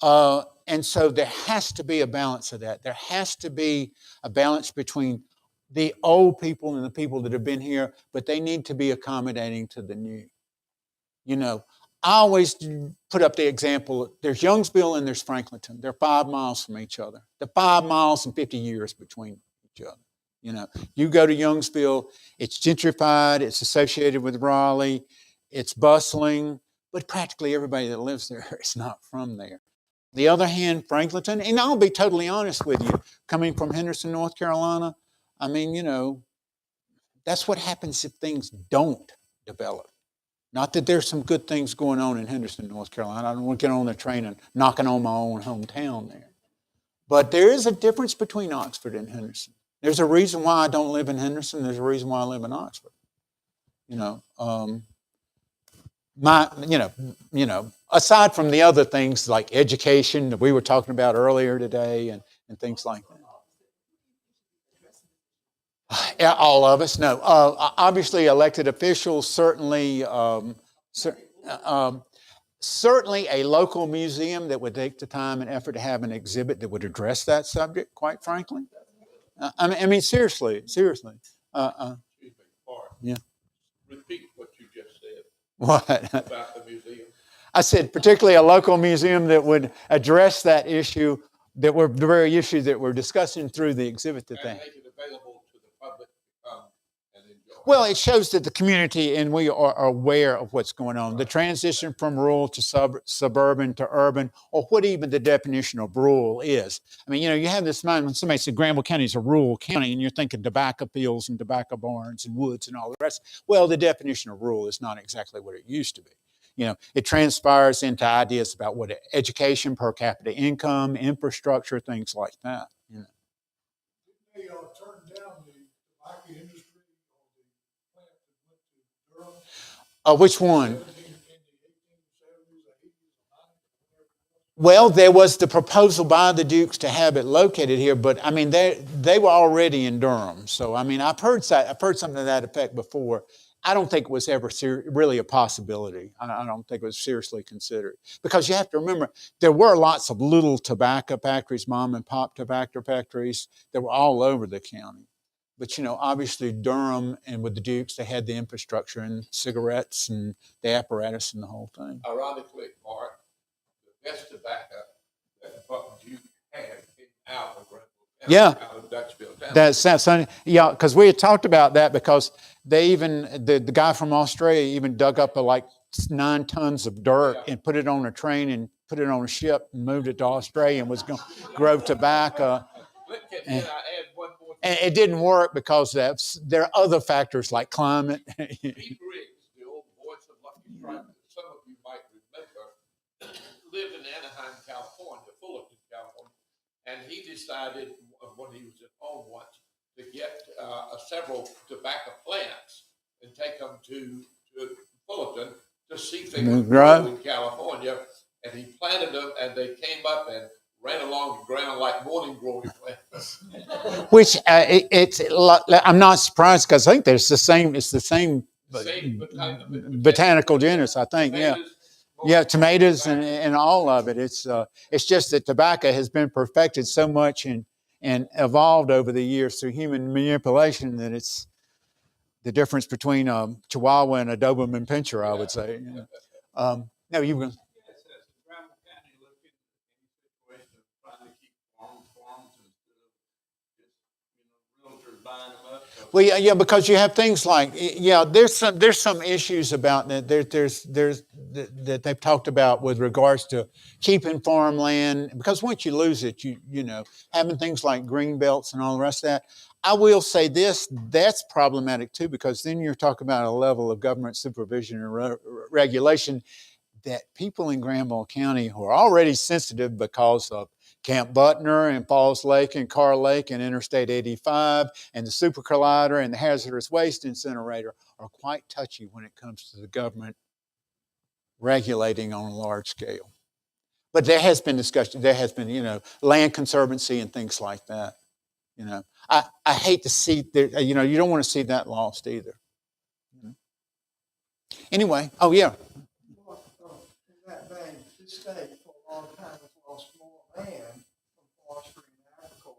And so there has to be a balance of that. There has to be a balance between the old people and the people that have been here, but they need to be accommodating to the new. I always put up the example, there's Youngsville and there's Franklinton. They're 5 miles from each other. They're 5 miles and 50 years between each other. You go to Youngsville, it's gentrified, it's associated with Raleigh, it's bustling, but practically everybody that lives there is not from there. On the other hand, Franklinton, and I'll be totally honest with you, coming from Henderson, North Carolina, that's what happens if things don't develop. Not that there's some good things going on in Henderson, North Carolina. I don't want to get on the train and knocking on my own hometown there. But there is a difference between Oxford and Henderson. There's a reason why I don't live in Henderson. There's a reason why I live in Oxford. Aside from the other things like education that we were talking about earlier today and things like that. All of us, no. Obviously, elected officials, certainly a local museum that would take the time and effort to have an exhibit that would address that subject, quite frankly. Seriously. Yeah. Repeat what you just said. What? About the museum. I said particularly a local museum that would address that issue, the very issue that we're discussing through the exhibit that they make it available to the public to come and enjoy. Well, it shows that the community and we are aware of what's going on. The transition from rural to suburban to urban, or what even the definition of rural is. I mean, you have this mind when somebody said Granville County is a rural county, and you're thinking tobacco fields and tobacco barns and woods and all the rest. Well, the definition of rural is not exactly what it used to be. It transpires into ideas about what education, per capita income, infrastructure, things like that. They turned down the tobacco industry or the plant that went to Durham. Which one? In the 1870s, 80s, 90s. Well, there was the proposal by the Dukes to have it located here, but I mean they were already in Durham. So I mean I've heard something to that effect before. I don't think it was ever really a possibility. I don't think it was seriously considered, because you have to remember there were lots of little tobacco factories, mom and pop tobacco factories that were all over the county. But obviously Durham and with the Dukes, they had the infrastructure and cigarettes and the apparatus and the whole thing. Ironically, Mark, the best tobacco that Buck Duke had came out of Granville County, Yeah. out of Dutchville Town. That's funny. Yeah, because we had talked about that, because they even the guy from Australia even dug up like 9 tons of dirt and put it on a train and put it on a ship and moved it to Australia and was going to grow tobacco. Can I add one more thing? And it didn't work because there are other factors like climate. Pete Riggs, the old voice of Lucky Strike, that some of you might remember, lived in Anaheim, California, Fullerton, California, and he decided when he was at home once to get several tobacco plants and take them to Fullerton to see if they would grow in California. And he planted them, and they came up and ran along the ground like morning glory plants. Which I'm not surprised, because I think it's the same botanical genus, I think. Tomatoes and all of it. It's just that tobacco has been perfected so much and evolved over the years through human manipulation that it's the difference between Chihuahua and a Doberman Pinscher, I would say. No, you were. Well, yeah, because you have things like, there's some issues about that. There's that they've talked about with regards to keeping farmland, because once you lose it, having things like green belts and all the rest of that. I will say that's problematic too, because then you're talking about a level of government supervision and regulation that people in Granville County who are already sensitive because of Camp Butner and Falls Lake and Carr Lake and Interstate 85 and the Super Collider and the hazardous waste incinerator are quite touchy when it comes to the government regulating on a large scale. But there has been discussion. There has been, land conservancy and things like that. I hate to see that. You don't want to see that lost either. Anyway, in that vein, this state for a long time has lost more land from forestry and agriculture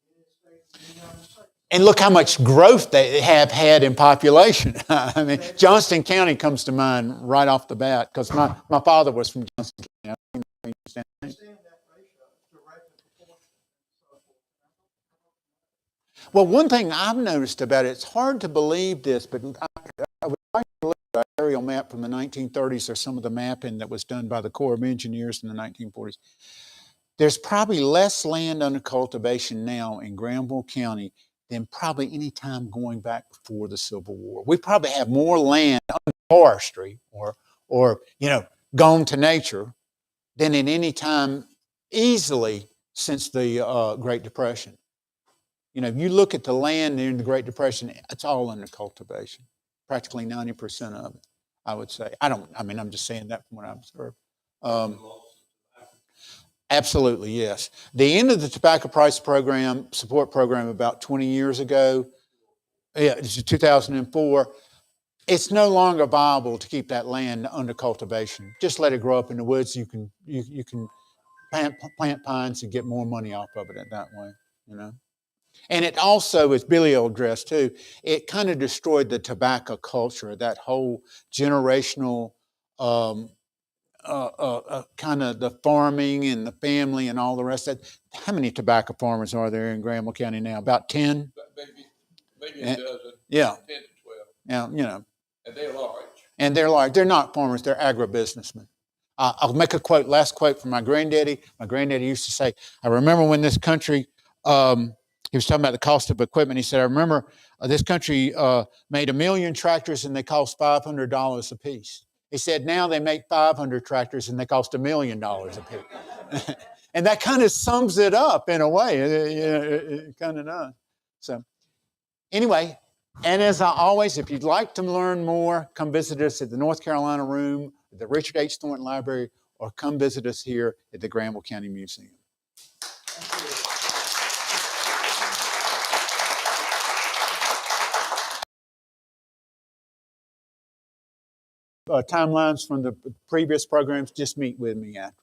than any state in the United States. And look how much growth they have had in population. I mean, Johnston County comes to mind right off the bat, because my father was from Johnston County. Well, one thing I've noticed about it, it's hard to believe this, but I would like to look at an aerial map from the 1930s or some of the mapping that was done by the Corps of Engineers in the 1940s. There's probably less land under cultivation now in Granville County than probably any time going back before the Civil War. We probably have more land under forestry or gone to nature than in any time easily since the Great Depression. You look at the land during the Great Depression, it's all under cultivation. Practically 90% of it, I would say. I'm just saying that from what I observed. Absolutely, yes. The end of the tobacco price program, support program, about 20 years ago, it's 2004, it's no longer viable to keep that land under cultivation. Just let it grow up in the woods. You can plant pines and get more money off of it that way, And it also, as Billy will address too, it kind of destroyed the tobacco culture, that whole generational kind of the farming and the family and all the rest of it. How many tobacco farmers are there in Granville County now? About 10? Maybe a dozen. Yeah. 10 to 12. Now, you know, And they're large. and they're not farmers, they're agribusinessmen. I'll make a quote, last quote from my granddaddy. My granddaddy used to say, I remember when this country, he was talking about the cost of equipment. He said, I remember this country made 1 million tractors and they cost $500 a piece. He said, now they make 500 tractors and they cost $1 million a piece. And that kind of sums it up in a way. It kind of does. So anyway, and as I always, if you'd like to learn more, come visit us at the North Carolina Room, the Richard H. Thornton Library, or come visit us here at the Granville County Museum. Timelines from the previous programs, just meet with me after.